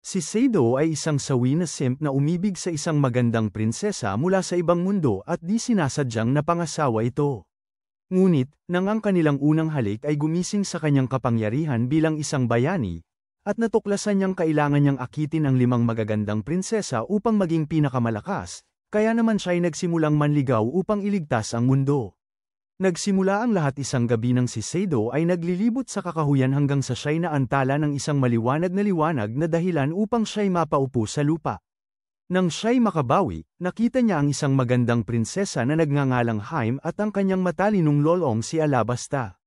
Si Seido ay isang sawi na simp na umibig sa isang magandang prinsesa mula sa ibang mundo at di sinasadyang napangasawa ito. Ngunit, nang ang kanilang unang halik ay gumising sa kanyang kapangyarihan bilang isang bayani, at natuklasan niyang kailangan niyang akitin ang 5 magagandang prinsesa upang maging pinakamalakas, kaya naman siya ay nagsimulang manligaw upang iligtas ang mundo. Nagsimula ang lahat isang gabi nang si Seido ay naglilibot sa kakahuyan hanggang sa siya'y naantala ng isang maliwanag na dahilan upang siya'y mapaupo sa lupa. Nang siya'y makabawi, nakita niya ang isang magandang prinsesa na nagngangalang Haim at ang kanyang matalinong lolong si Alabasta.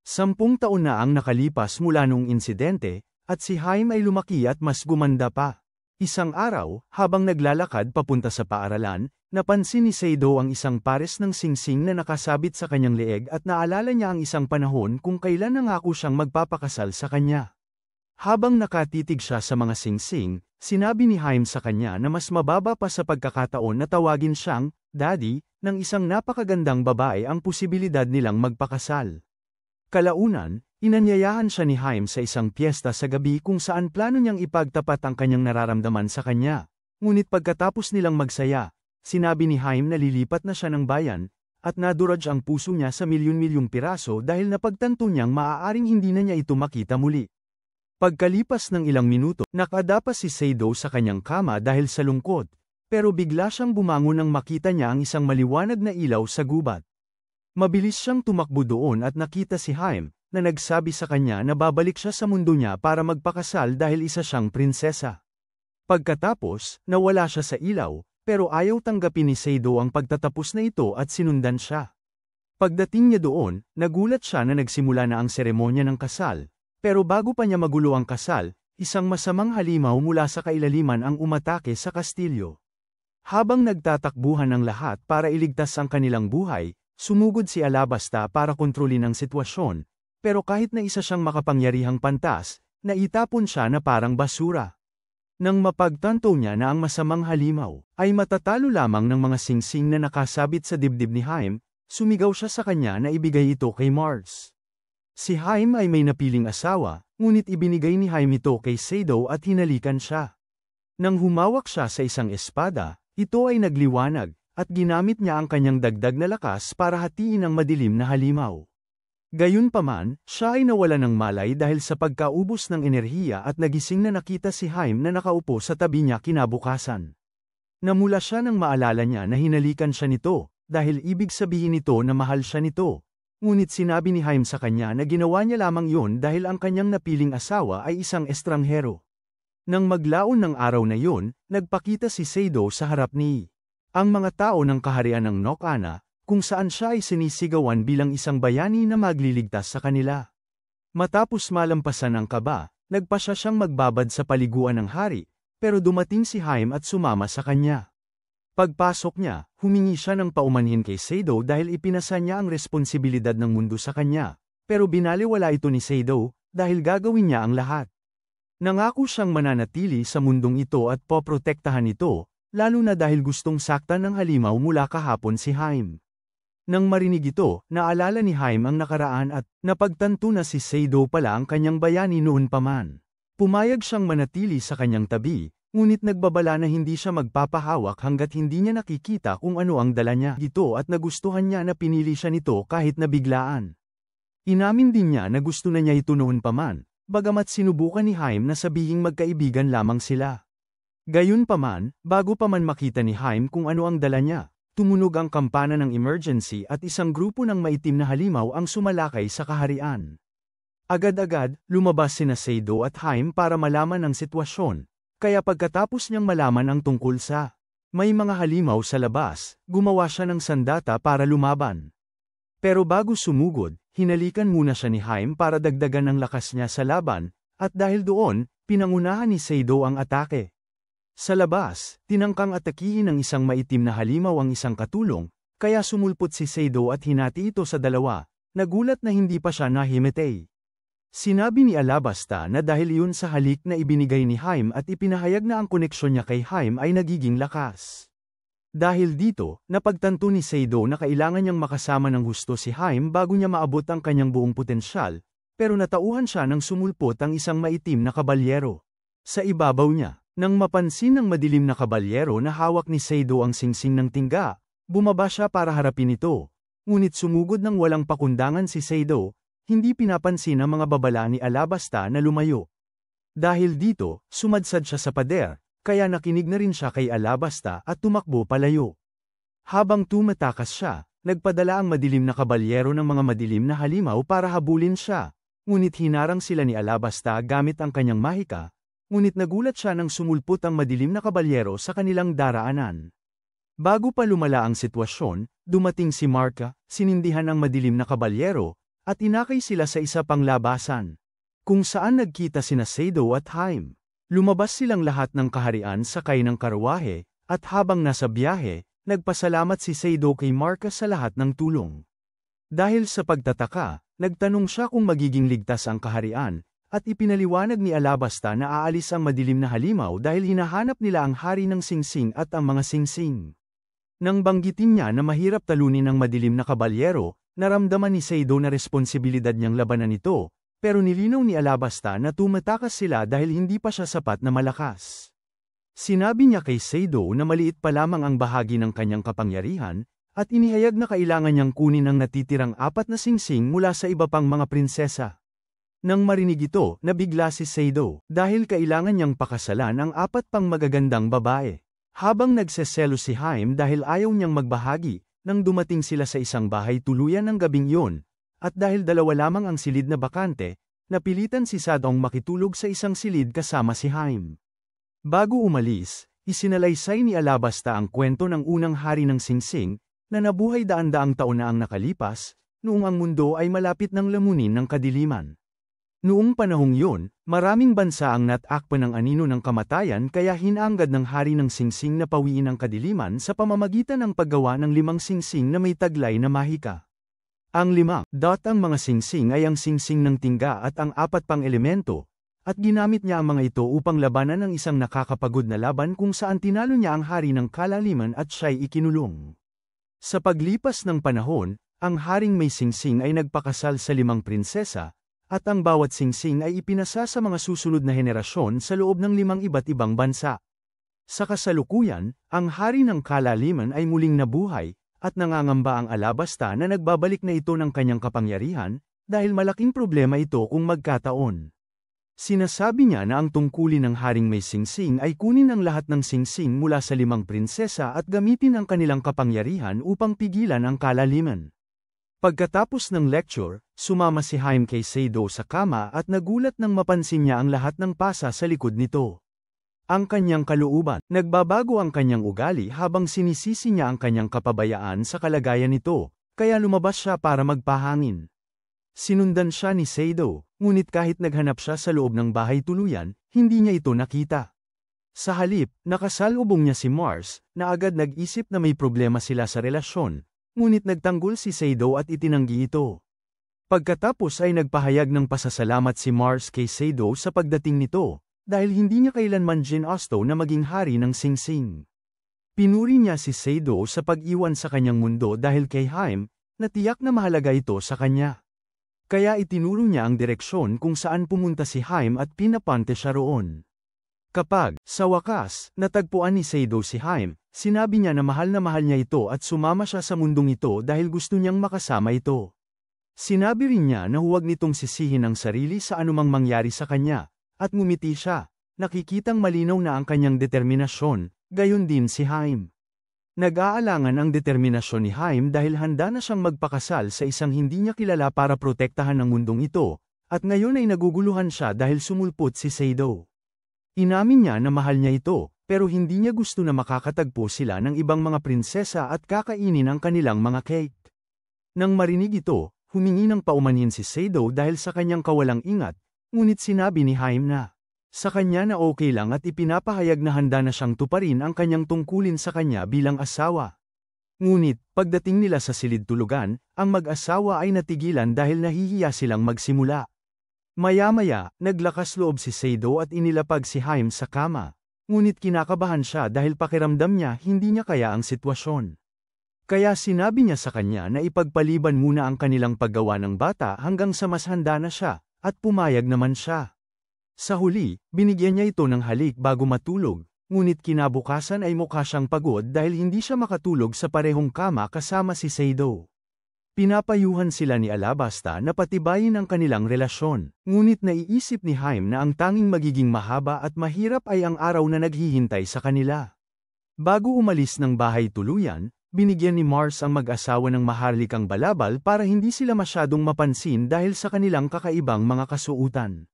10 taon na ang nakalipas mula nung insidente, at si Haim ay lumaki at mas gumanda pa. Isang araw, habang naglalakad papunta sa paaralan, napansin ni Seido ang isang pares ng singsing na nakasabit sa kanyang leeg at naalala niya ang isang panahon kung kailan nangako siyang magpapakasal sa kanya. Habang nakatitig siya sa mga singsing, sinabi ni Haim sa kanya na mas mababa pa sa pagkakataon na tawagin siyang daddy ng isang napakagandang babae ang posibilidad nilang magpakasal. Kalaunan, inanyayahan siya ni Haim sa isang piyesta sa gabi kung saan plano niyang ipagtapat ang kanyang nararamdaman sa kanya. Ngunit pagkatapos nilang magsaya, sinabi ni Haim na lilipat na siya ng bayan, at nadurog ang puso niya sa milyon-milyong piraso dahil napagtanto niyang maaaring hindi na niya ito makita muli. Pagkalipas ng ilang minuto, nakadapa si Seido sa kanyang kama dahil sa lungkot, pero bigla siyang bumangon nang makita niya ang isang maliwanag na ilaw sa gubat. Mabilis siyang tumakbo doon at nakita si Haim, na nagsabi sa kanya na babalik siya sa mundo niya para magpakasal dahil isa siyang prinsesa. Pagkatapos, nawala siya sa ilaw, pero ayaw tanggapin ni Seido ang pagtatapos na ito at sinundan siya. Pagdating niya doon, nagulat siya na nagsimula na ang seremonya ng kasal, pero bago pa niya magulo ang kasal, isang masamang halimaw mula sa kailaliman ang umatake sa kastilyo. Habang nagtatakbuhan ang lahat para iligtas ang kanilang buhay, sumugod si Alabasta para kontrolin ang sitwasyon, pero kahit na isa siyang makapangyarihang pantas, naitapon siya na parang basura. Nang mapagtanto niya na ang masamang halimaw ay matatalo lamang ng mga singsing na nakasabit sa dibdib ni Haim, sumigaw siya sa kanya na ibigay ito kay Mars. Si Haim ay may napiling asawa, ngunit ibinigay ni Haim ito kay Seido at hinalikan siya. Nang humawak siya sa isang espada, ito ay nagliwanag, at ginamit niya ang kanyang dagdag na lakas para hatiin ang madilim na halimaw. Gayunpaman, siya ay nawala ng malay dahil sa pagkaubos ng enerhiya at nagising na nakita si Haim na nakaupo sa tabi niya kinabukasan. Namula siya nang maalala niya na hinalikan siya nito, dahil ibig sabihin nito na mahal siya nito. Ngunit sinabi ni Haim sa kanya na ginawa niya lamang yun dahil ang kanyang napiling asawa ay isang estranghero. Nang maglaon ng araw na yun, nagpakita si Seido sa harap ni ang mga tao ng kaharian ng Nokana, kung saan siya ay sinisigawan bilang isang bayani na magliligtas sa kanila. Matapos malampasan ang kaba, nagpasya siyang magbabad sa paliguan ng hari, pero dumating si Haim at sumama sa kanya. Pagpasok niya, humingi siya ng paumanhin kay Seido dahil ipinasa niya ang responsibilidad ng mundo sa kanya, pero binaliwala ito ni Seido, dahil gagawin niya ang lahat. Nangako siyang mananatili sa mundong ito at poprotektahan ito, lalo na dahil gustong saktan ng halimaw mula kahapon si Haim. Nang marinig ito, naalala ni Haim ang nakaraan at napagtanto na si Seido pala ang kanyang bayani noon pa man. Pumayag siyang manatili sa kanyang tabi, ngunit nagbabala na hindi siya magpapahawak hanggat hindi niya nakikita kung ano ang dala niya dito at nagustuhan niya na pinili siya nito kahit nabiglaan. Inamin din niya na gusto na niya ito noon pa man, bagamat sinubukan ni Haim na sabihing magkaibigan lamang sila. Gayunpaman, bago pa man makita ni Haim kung ano ang dala niya, tumunog ang kampana ng emergency at isang grupo ng maitim na halimaw ang sumalakay sa kaharian. Agad-agad, lumabas sina Seido at Haim para malaman ang sitwasyon, kaya pagkatapos niyang malaman ang tungkol sa may mga halimaw sa labas, gumawa siya ng sandata para lumaban. Pero bago sumugod, hinalikan muna siya ni Haim para dagdagan ang lakas niya sa laban, at dahil doon, pinangunahan ni Seido ang atake. Sa labas, tinangkang atakihin ng isang maitim na halimaw ang isang katulong, kaya sumulpot si Seido at hinati ito sa dalawa, nagulat na hindi pa siya nahimatay. Sinabi ni Alabasta na dahil iyon sa halik na ibinigay ni Haim at ipinahayag na ang koneksyon niya kay Haim ay nagiging lakas. Dahil dito, napagtanto ni Seido na kailangan niyang makasama ng husto si Haim bago niya maabot ang kanyang buong potensyal, pero natauhan siya nang sumulpot ang isang maitim na kabalyero. Sa ibabaw niya, nang mapansin ng madilim na kabalyero na hawak ni Seido ang singsing ng tingga, bumaba siya para harapin ito. Ngunit sumugod ng walang pakundangan si Seido, hindi pinapansin ang mga babala ni Alabasta na lumayo. Dahil dito, sumadsad siya sa pader, kaya nakinig na rin siya kay Alabasta at tumakbo palayo. Habang tumatakas siya, nagpadala ang madilim na kabalyero ng mga madilim na halimaw para habulin siya. Ngunit hinarang sila ni Alabasta gamit ang kanyang mahika, ngunit nagulat siya nang sumulpot ang madilim na kabalyero sa kanilang daraanan. Bago pa lumala ang sitwasyon, dumating si Marka, sinindihan ang madilim na kabalyero, at inakay sila sa isa pang labasan, kung saan nagkita sina Seido at Haim. Lumabas silang lahat ng kaharian sakay ng karwahe, at habang nasa biyahe, nagpasalamat si Seido kay Marka sa lahat ng tulong. Dahil sa pagtataka, nagtanong siya kung magiging ligtas ang kaharian, at ipinaliwanag ni Alabasta na aalis ang madilim na halimaw dahil hinahanap nila ang hari ng singsing at ang mga singsing. Nang banggitin niya na mahirap talunin ang madilim na kabalyero, naramdaman ni Seido na responsibilidad niyang labanan ito, pero nilinaw ni Alabasta na tumatakas sila dahil hindi pa siya sapat na malakas. Sinabi niya kay Seido na maliit pa lamang ang bahagi ng kanyang kapangyarihan, at inihayag na kailangan niyang kunin ang natitirang 4 na singsing mula sa iba pang mga prinsesa. Nang marinig ito, nabigla si Seido, dahil kailangan niyang pakasalan ang 4 pang magagandang babae. Habang nagseselo si Haim dahil ayaw niyang magbahagi, nang dumating sila sa isang bahay tuluyan ng gabing iyon, at dahil 2 lamang ang silid na bakante, napilitan si Sadong makitulog sa isang silid kasama si Haim. Bago umalis, isinalaysay ni Alabasta ang kwento ng unang hari ng singsing, na nabuhay daan-daang taon na ang nakalipas, noong ang mundo ay malapit ng lamunin ng kadiliman. Noong panahong yun, maraming bansa ang natakpan ng anino ng kamatayan kaya hinanggad ng hari ng singsing na pawiin ang kadiliman sa pamamagitan ng paggawa ng 5 singsing na may taglay na mahika. Ang 5 ang mga singsing ay ang singsing ng tingga at ang 4 pang elemento, at ginamit niya ang mga ito upang labanan ang isang nakakapagod na laban kung saan tinalo niya ang hari ng kalaliman at siya'y ikinulong. Sa paglipas ng panahon, ang haring may singsing ay nagpakasal sa 5 prinsesa, at ang bawat singsing ay ipinasa sa mga susunod na henerasyon sa loob ng 5 iba't ibang bansa. Sa kasalukuyan, ang hari ng kalaliman ay muling nabuhay, at nangangamba ang Alabasta na nagbabalik na ito ng kanyang kapangyarihan, dahil malaking problema ito kung magkataon. Sinasabi niya na ang tungkulin ng haring may singsing ay kunin ang lahat ng singsing mula sa 5 prinsesa at gamitin ang kanilang kapangyarihan upang pigilan ang kalaliman. Pagkatapos ng lecture, sumama si Haim kay Seido sa kama at nagulat nang mapansin niya ang lahat ng pasa sa likod nito. Ang kanyang kalooban, nagbabago ang kanyang ugali habang sinisisi niya ang kanyang kapabayaan sa kalagayan nito, kaya lumabas siya para magpahangin. Sinundan siya ni Seido, ngunit kahit naghanap siya sa loob ng bahay tuluyan, hindi niya ito nakita. Sa halip, nakasalubong niya si Mars, na agad nag-isip na may problema sila sa relasyon, ngunit nagtanggol si Seido at itinanggi ito. Pagkatapos ay nagpahayag ng pasasalamat si Mars kay Seido sa pagdating nito, dahil hindi niya kailanman ginusto na maging hari ng singsing. Pinuri niya si Seido sa pag-iwan sa kanyang mundo dahil kay Haim, na tiyak na mahalaga ito sa kanya. Kaya itinuro niya ang direksyon kung saan pumunta si Haim at pinapante siya roon. Kapag, sa wakas, natagpuan ni Seido si Haim, sinabi niya na mahal niya ito at sumama siya sa mundong ito dahil gusto niyang makasama ito. Sinabi rin niya na huwag nitong sisihin ang sarili sa anumang mangyari sa kanya, at ngumiti siya, nakikitang malinaw na ang kanyang determinasyon, gayon din si Haim. Nag-aalangan ang determinasyon ni Haim dahil handa na siyang magpakasal sa isang hindi niya kilala para protektahan ang mundong ito, at ngayon ay naguguluhan siya dahil sumulpot si Seido. Inamin niya na mahal niya ito, pero hindi niya gusto na makakatagpo sila ng ibang mga prinsesa at kakainin ang kanilang mga cake. Nang marinig ito, humingi ng paumanhin si Seido dahil sa kanyang kawalang ingat, ngunit sinabi ni Haim na sa kanya na okay lang at ipinapahayag na handa na siyang tuparin ang kanyang tungkulin sa kanya bilang asawa. Ngunit, pagdating nila sa silid tulugan, ang mag-asawa ay natigilan dahil nahihiya silang magsimula. Maya-maya, naglakas loob si Seido at inilapag si Haim sa kama. Ngunit kinakabahan siya dahil pakiramdam niya hindi niya kaya ang sitwasyon. Kaya sinabi niya sa kanya na ipagpaliban muna ang kanilang paggawa ng bata hanggang sa mas handa na siya, at pumayag naman siya. Sa huli, binigyan niya ito ng halik bago matulog, ngunit kinabukasan ay mukha siyang pagod dahil hindi siya makatulog sa parehong kama kasama si Seido. Pinapayuhan sila ni Alabasta na patibayin ang kanilang relasyon, ngunit naiisip ni Haim na ang tanging magiging mahaba at mahirap ay ang araw na naghihintay sa kanila. Bago umalis ng bahay tuluyan, binigyan ni Mars ang mag-asawa ng maharlikang balabal para hindi sila masyadong mapansin dahil sa kanilang kakaibang mga kasuutan.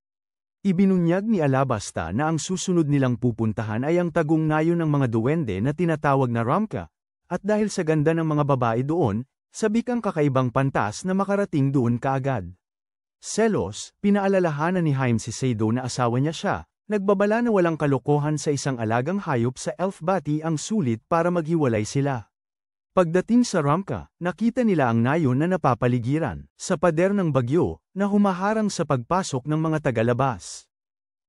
Ibinunyag ni Alabasta na ang susunod nilang pupuntahan ay ang tagong nayon ng mga duwende na tinatawag na Ramka, at dahil sa ganda ng mga babae doon, sabik ang kakaibang pantas na makarating doon kaagad. Selos, pinaalalahanan ni Haim si Seido na asawa niya siya, nagbabala na walang kalokohan sa isang alagang hayop sa Elfbati ang sulit para maghiwalay sila. Pagdating sa Ramka, nakita nila ang nayon na napapaligiran, sa pader ng bagyo, na humaharang sa pagpasok ng mga tagalabas.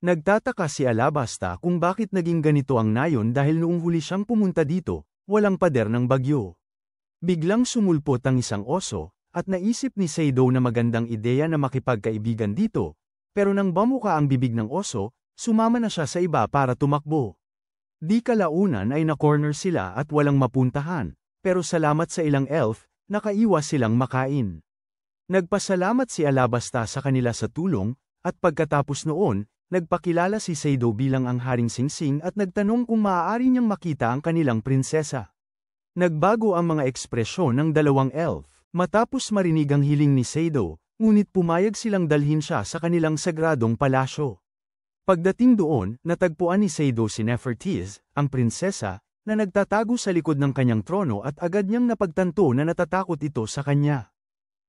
Nagtataka si Alabasta kung bakit naging ganito ang nayon dahil noong huli siyang pumunta dito, walang pader ng bagyo. Biglang sumulpot ang isang oso, at naisip ni Seido na magandang ideya na makipagkaibigan dito, pero nang bamuka ang bibig ng oso, sumama na siya sa iba para tumakbo. Di kalaunan ay na-corner sila at walang mapuntahan. Pero salamat sa ilang elf, nakaiwas silang makain. Nagpasalamat si Alabasta sa kanila sa tulong, at pagkatapos noon, nagpakilala si Seido bilang ang Haring Singsing at nagtanong kung maaari niyang makita ang kanilang prinsesa. Nagbago ang mga ekspresyon ng dalawang elf, matapos marinig ang hiling ni Seido, ngunit pumayag silang dalhin siya sa kanilang sagradong palasyo. Pagdating doon, natagpuan ni Seido si Nefertiti, ang prinsesa, na nagtatago sa likod ng kanyang trono at agad niyang napagtanto na natatakot ito sa kanya.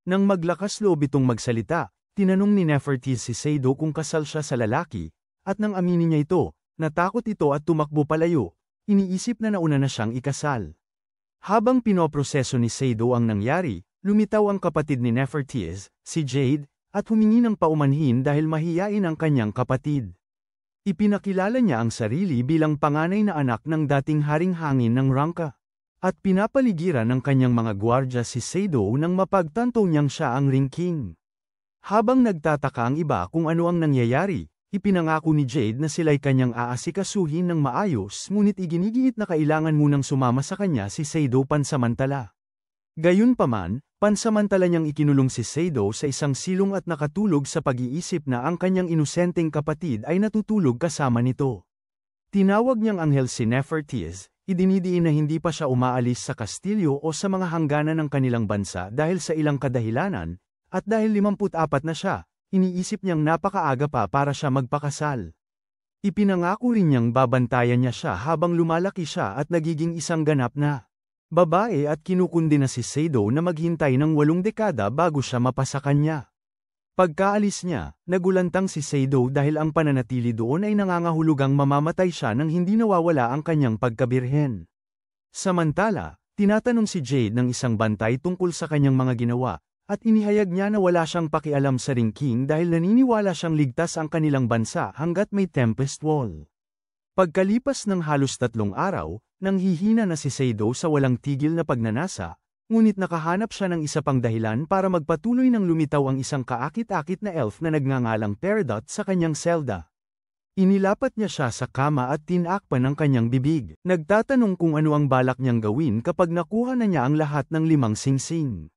Nang maglakas loob itong magsalita, tinanong ni Nefertiti si Seido kung kasal siya sa lalaki, at nang aminin niya ito, natakot ito at tumakbo palayo, iniisip na nauna na siyang ikasal. Habang pinoproseso ni Seido ang nangyari, lumitaw ang kapatid ni Nefertiti, si Jade, at humingi ng paumanhin dahil mahiyain ang kanyang kapatid. Ipinakilala niya ang sarili bilang panganay na anak ng dating haring hangin ng Ramka. At pinapaligiran ng kanyang mga gwardya si Seido nang mapagtanto niyang siya ang Ring King. Habang nagtataka ang iba kung ano ang nangyayari, ipinangako ni Jade na sila'y kanyang aasikasuhin ng maayos ngunit iginigiit na kailangan munang sumama sa kanya si Seido pansamantala. Gayunpaman, pansamantala niyang ikinulong si Seido sa isang silong at nakatulog sa pag-iisip na ang kanyang inosenteng kapatid ay natutulog kasama nito. Tinawag niyang anghel si Nefertiti, idinidiin na hindi pa siya umaalis sa kastilyo o sa mga hangganan ng kanilang bansa dahil sa ilang kadahilanan, at dahil 54 na siya, iniisip niyang napakaaga pa para siya magpakasal. Ipinangako rin niyang babantayan niya siya habang lumalaki siya at nagiging isang ganap na babae at kinukundi na si Seido na maghintay ng 8 dekada bago siya mapasa kanya. Pagkaalis niya, nagulantang si Seido dahil ang pananatili doon ay nangangahulugang mamamatay siya nang hindi nawawala ang kanyang pagkabirhen. Samantala, tinatanong si Jade ng isang bantay tungkol sa kanyang mga ginawa, at inihayag niya na wala siyang pakialam sa Ring King dahil naniniwala siyang ligtas ang kanilang bansa hanggat may Tempest Wall. Pagkalipas ng halos 3 araw, nanghihina na si Seido sa walang tigil na pagnanasa, ngunit nakahanap siya ng isa pang dahilan para magpatuloy ng lumitaw ang isang kaakit-akit na elf na nagngangalang Peridot sa kanyang selda. Inilapat niya siya sa kama at tinakpan ng kanyang bibig. Nagtatanong kung ano ang balak niyang gawin kapag nakuha na niya ang lahat ng 5 singsing.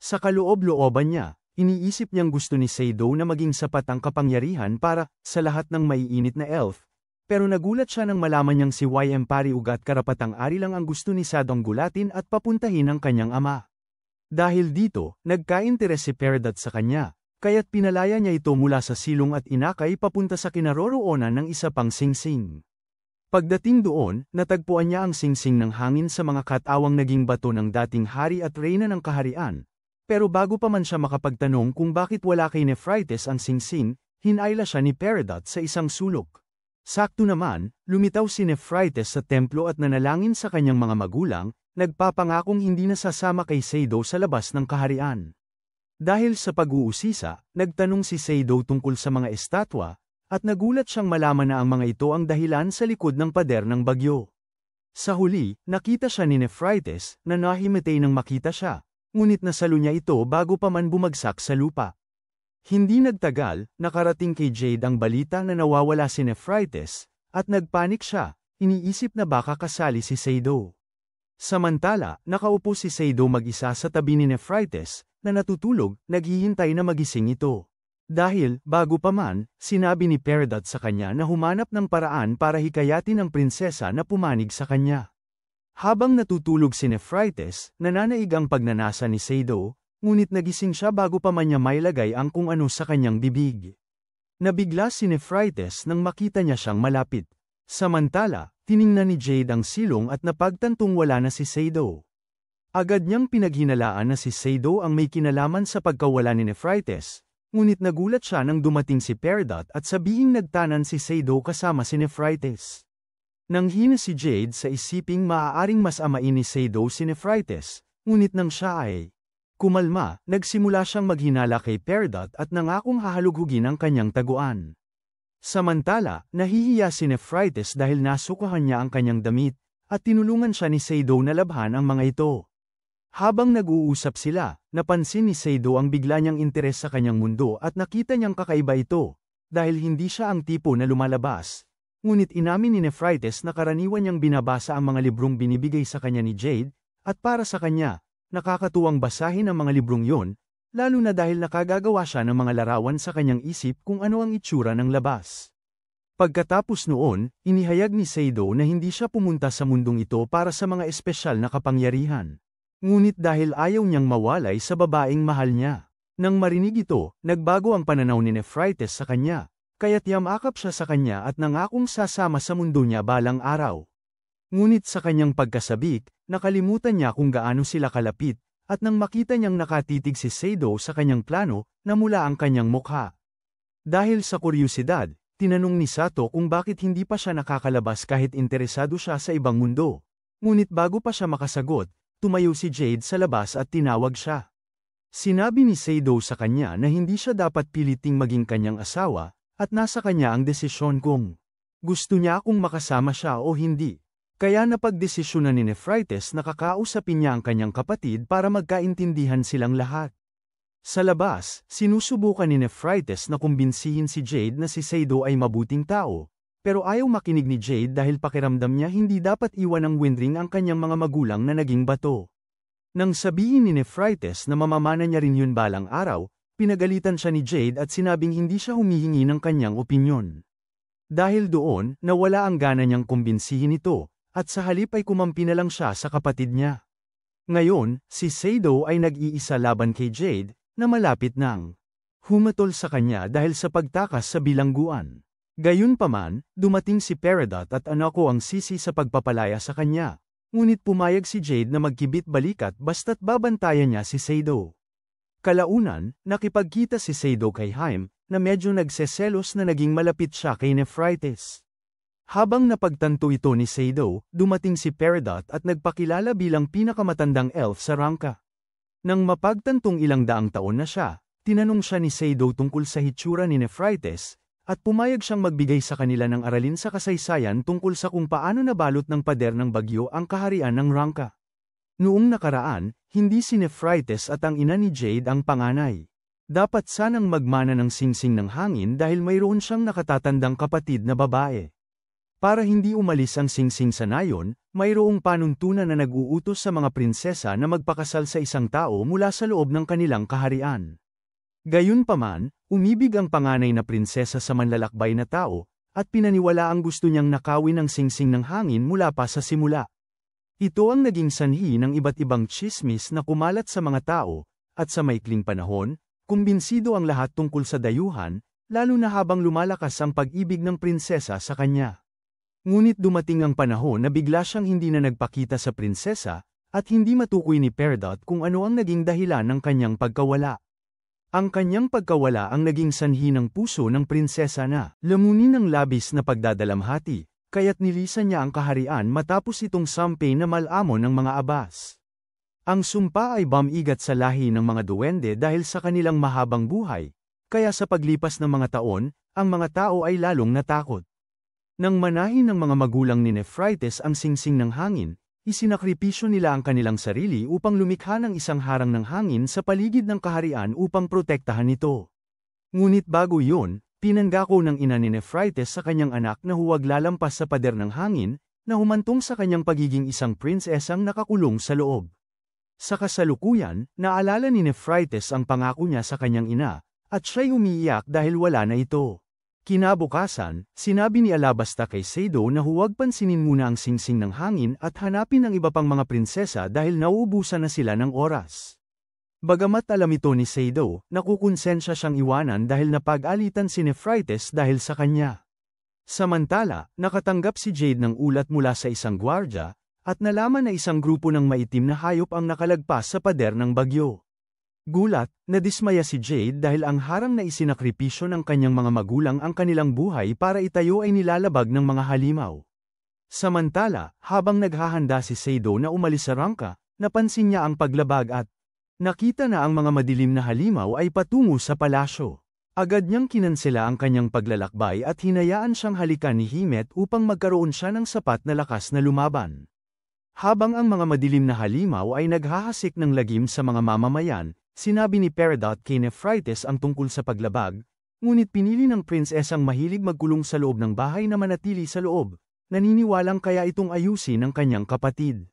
Sa kaloob-looban niya, iniisip niyang gusto ni Seido na maging sapat ang kapangyarihan para, sa lahat ng maiinit na elf, pero nagulat siya nang malaman niyang si YM Pariugat karapatang-ari lang ang gusto ni Sadong gulatin at papuntahin ang kanyang ama. Dahil dito, nagka-interes si Peridot sa kanya, kaya't pinalaya niya ito mula sa silong at inakay papunta sa kinaroroonan ng isa pang singsing. Pagdating doon, natagpuan niya ang singsing ng hangin sa mga katawang naging bato ng dating hari at reyna ng kaharian. Pero bago pa man siya makapagtanong kung bakit wala kay Nephrites ang singsing, hinayla siya ni Peridot sa isang sulok. Sakto naman, lumitaw si Nephrites sa templo at nanalangin sa kanyang mga magulang, nagpapangakong hindi na sasama kay Seido sa labas ng kaharian. Dahil sa pag-uusisa, nagtanong si Seido tungkol sa mga estatwa, at nagulat siyang malaman na ang mga ito ang dahilan sa likod ng pader ng bagyo. Sa huli, nakita siya ni Nephrites na nahimatay nang makita siya, ngunit nasalo niya ito bago pa man bumagsak sa lupa. Hindi nagtagal, nakarating kay Jade ang balita na nawawala si Nephrites, at nagpanik siya, iniisip na baka kasali si Seido. Samantala, nakaupo si Seido mag-isa sa tabi ni Nephrites, na natutulog, naghihintay na magising ito. Dahil, bago pa man, sinabi ni Peridot sa kanya na humanap ng paraan para hikayatin ang prinsesa na pumanig sa kanya. Habang natutulog si Nephrites, nananaig ang pagnanasa ni Seido, ngunit nagising siya bago pa man niya mailagay ang kung ano sa kanyang bibig. Nabigla si Nephrites nang makita niya siyang malapit. Samantala, tiningnan ni Jade ang silong at napagtantong wala na si Seido. Agad niyang pinaghinalaan na si Seido ang may kinalaman sa pagkawala ni Nephrites, ngunit nagulat siya nang dumating si Peridot at sabihing nagtanan si Seido kasama si Nephrites. Nanghina si Jade sa isiping maaaring mas amain ni Seido si Nephrites, ngunit nang siya ay kumalma, nagsimula siyang maghinala kay Peridot at nangakong hahalughugin ang kanyang taguan. Samantala, nahihiya si Nephrites dahil nasukahan niya ang kanyang damit, at tinulungan siya ni Seido na labhan ang mga ito. Habang nag-uusap sila, napansin ni Seido ang bigla niyang interes sa kanyang mundo at nakita niyang kakaiba ito, dahil hindi siya ang tipo na lumalabas. Ngunit inamin ni Nephrites na karaniwan niyang binabasa ang mga librong binibigay sa kanya ni Jade, at para sa kanya, nakakatuwang basahin ang mga librong yon, lalo na dahil nakagagawa siya ng mga larawan sa kanyang isip kung ano ang itsura ng labas. Pagkatapos noon, inihayag ni Seido na hindi siya pumunta sa mundong ito para sa mga espesyal na kapangyarihan. Ngunit dahil ayaw niyang mawalay sa babaeng mahal niya. Nang marinig ito, nagbago ang pananaw ni Nephrites sa kanya, kaya't yamakap siya sa kanya at nangakong sasama sa mundo niya balang araw. Ngunit sa kanyang pagkasabik, nakalimutan niya kung gaano sila kalapit, at nang makita niyang nakatitig si Seido sa kanyang plano, namula ang kanyang mukha. Dahil sa kuryosidad, tinanong ni Sato kung bakit hindi pa siya nakakalabas kahit interesado siya sa ibang mundo. Ngunit bago pa siya makasagot, tumayo si Jade sa labas at tinawag siya. Sinabi ni Seido sa kanya na hindi siya dapat piliting maging kanyang asawa, at nasa kanya ang desisyon kung gusto niya kung makasama siya o hindi. Kaya napagdesisyonan ni Nephrites na kakausapin niya ang kanyang kapatid para magkaintindihan silang lahat. Sa labas, sinusubukan ni Nephrites na kumbinsihin si Jade na si Seido ay mabuting tao, pero ayaw makinig ni Jade dahil pakiramdam niya hindi dapat iwan ng Windring ang kanyang mga magulang na naging bato. Nang sabihin ni Nephrites na mamamana niya rin yun balang araw, pinagalitan siya ni Jade at sinabing hindi siya humihingi ng kanyang opinyon. Dahil doon, nawala ang gana niyang kumbinsihin ito, at sa halip ay kumampi na lang siya sa kapatid niya. Ngayon, si Seido ay nag-iisa laban kay Jade, na malapit nang humatol sa kanya dahil sa pagtakas sa bilangguan. Gayunpaman, dumating si Peridot at Anako ang sisi sa pagpapalaya sa kanya, ngunit pumayag si Jade na magkibit balikat basta't babantayan niya si Seido. Kalaunan, nakipagkita si Seido kay Haim, na medyo nagseselos na naging malapit siya kay Nephrites. Habang napagtanto ito ni Seido, dumating si Peridot at nagpakilala bilang pinakamatandang elf sa Rangka. Nang mapagtantong ilang daang taon na siya, tinanong siya ni Seido tungkol sa hitsura ni Nephrites, at pumayag siyang magbigay sa kanila ng aralin sa kasaysayan tungkol sa kung paano nabalot ng pader ng bagyo ang kaharian ng Rangka. Noong nakaraan, hindi si Nephrites at ang ina ni Jade ang panganay. Dapat sanang magmana ng singsing ng hangin dahil mayroon siyang nakatatandang kapatid na babae. Para hindi umalis ang singsing sa nayon, mayroong panuntunan na nag-uutos sa mga prinsesa na magpakasal sa isang tao mula sa loob ng kanilang kaharian. Gayunpaman, umibig ang panganay na prinsesa sa manlalakbay na tao, at pinaniwala ang gusto niyang nakawin ang singsing ng hangin mula pa sa simula. Ito ang naging sanhi ng iba't ibang tsismis na kumalat sa mga tao, at sa maikling panahon, kumbinsido ang lahat tungkol sa dayuhan, lalo na habang lumalakas ang pag-ibig ng prinsesa sa kanya. Ngunit dumating ang panahon na bigla siyang hindi na nagpakita sa prinsesa, at hindi matukoy ni Peridot kung ano ang naging dahilan ng kanyang pagkawala. Ang kanyang pagkawala ang naging sanhi ng puso ng prinsesa na lamunin ng labis na pagdadalamhati, kaya't nilisan niya ang kaharian matapos itong sampay na malamon ng mga abas. Ang sumpa ay bamigat sa lahi ng mga duwende dahil sa kanilang mahabang buhay, kaya sa paglipas ng mga taon, ang mga tao ay lalong natakot. Nang manahin ng mga magulang ni Nephrites ang singsing ng hangin, isinakripisyo nila ang kanilang sarili upang lumikha ng isang harang ng hangin sa paligid ng kaharian upang protektahan ito. Ngunit bago yun, pinangako ng ina ni Nephrites sa kanyang anak na huwag lalampas sa pader ng hangin, na humantong sa kanyang pagiging isang prinsesang nakakulong sa loob. Sa kasalukuyan, naalala ni Nephrites ang pangako niya sa kanyang ina, at siya'y umiiyak dahil wala na ito. Kinabukasan, sinabi ni Alabasta kay Seido na huwag pansinin muna ang singsing ng hangin at hanapin ang iba pang mga prinsesa dahil nauubusan na sila ng oras. Bagamat alam ito ni Seido, nakukonsensya siyang iwanan dahil napag-alitan si Nephrites dahil sa kanya. Samantala, nakatanggap si Jade ng ulat mula sa isang gwardya, at nalaman na isang grupo ng maitim na hayop ang nakalagpas sa pader ng bagyo. Gulat, nadismaya si Jade dahil ang harang na isinakripisyo ng kanyang mga magulang ang kanilang buhay para itayo ay nilalabag ng mga halimaw. Samantala, habang naghahanda si Seido na umalis sa rangka, napansin niya ang paglabag at nakita na ang mga madilim na halimaw ay patungo sa palasyo. Agad niyang kinansela ang kanyang paglalakbay at hinayaan siyang halikan ni Himet upang magkaroon siya ng sapat na lakas na lumaban. Habang ang mga madilim na halimaw ay naghahasik ng lagim sa mga mamamayan, sinabi ni Peridot kay Nephrites ang tungkol sa paglabag, ngunit pinili ng prinsesang mahilig magkulong sa loob ng bahay na manatili sa loob, naniniwalang kaya itong ayusin ng kanyang kapatid.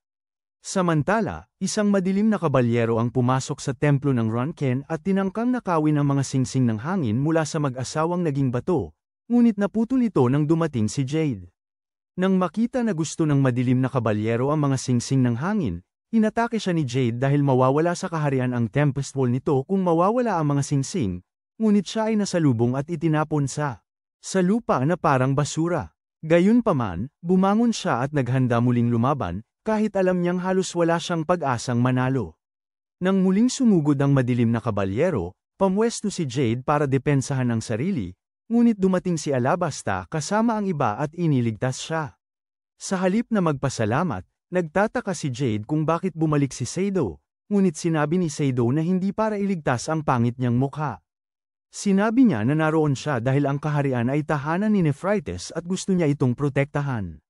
Samantala, isang madilim na kabalyero ang pumasok sa templo ng Ronken at tinangkang nakawin ang mga singsing ng hangin mula sa mag-asawang naging bato, ngunit naputol ito nang dumating si Jade. Nang makita na gusto ng madilim na kabalyero ang mga singsing ng hangin, inatake siya ni Jade dahil mawawala sa kaharian ang Tempest Wall nito kung mawawala ang mga singsing, ngunit siya ay nasalubong at itinapon sa lupa na parang basura. Gayunpaman, bumangon siya at naghanda muling lumaban, kahit alam niyang halos wala siyang pag-asang manalo. Nang muling sumugod ang madilim na kabalyero, pamwesto si Jade para depensahan ang sarili, ngunit dumating si Alabasta kasama ang iba at iniligtas siya. Sa halip na magpasalamat, nagtataka si Jade kung bakit bumalik si Seido, ngunit sinabi ni Seido na hindi para iligtas ang pangit niyang mukha. Sinabi niya na naroon siya dahil ang kaharian ay tahanan ni Nephrites at gusto niya itong protektahan.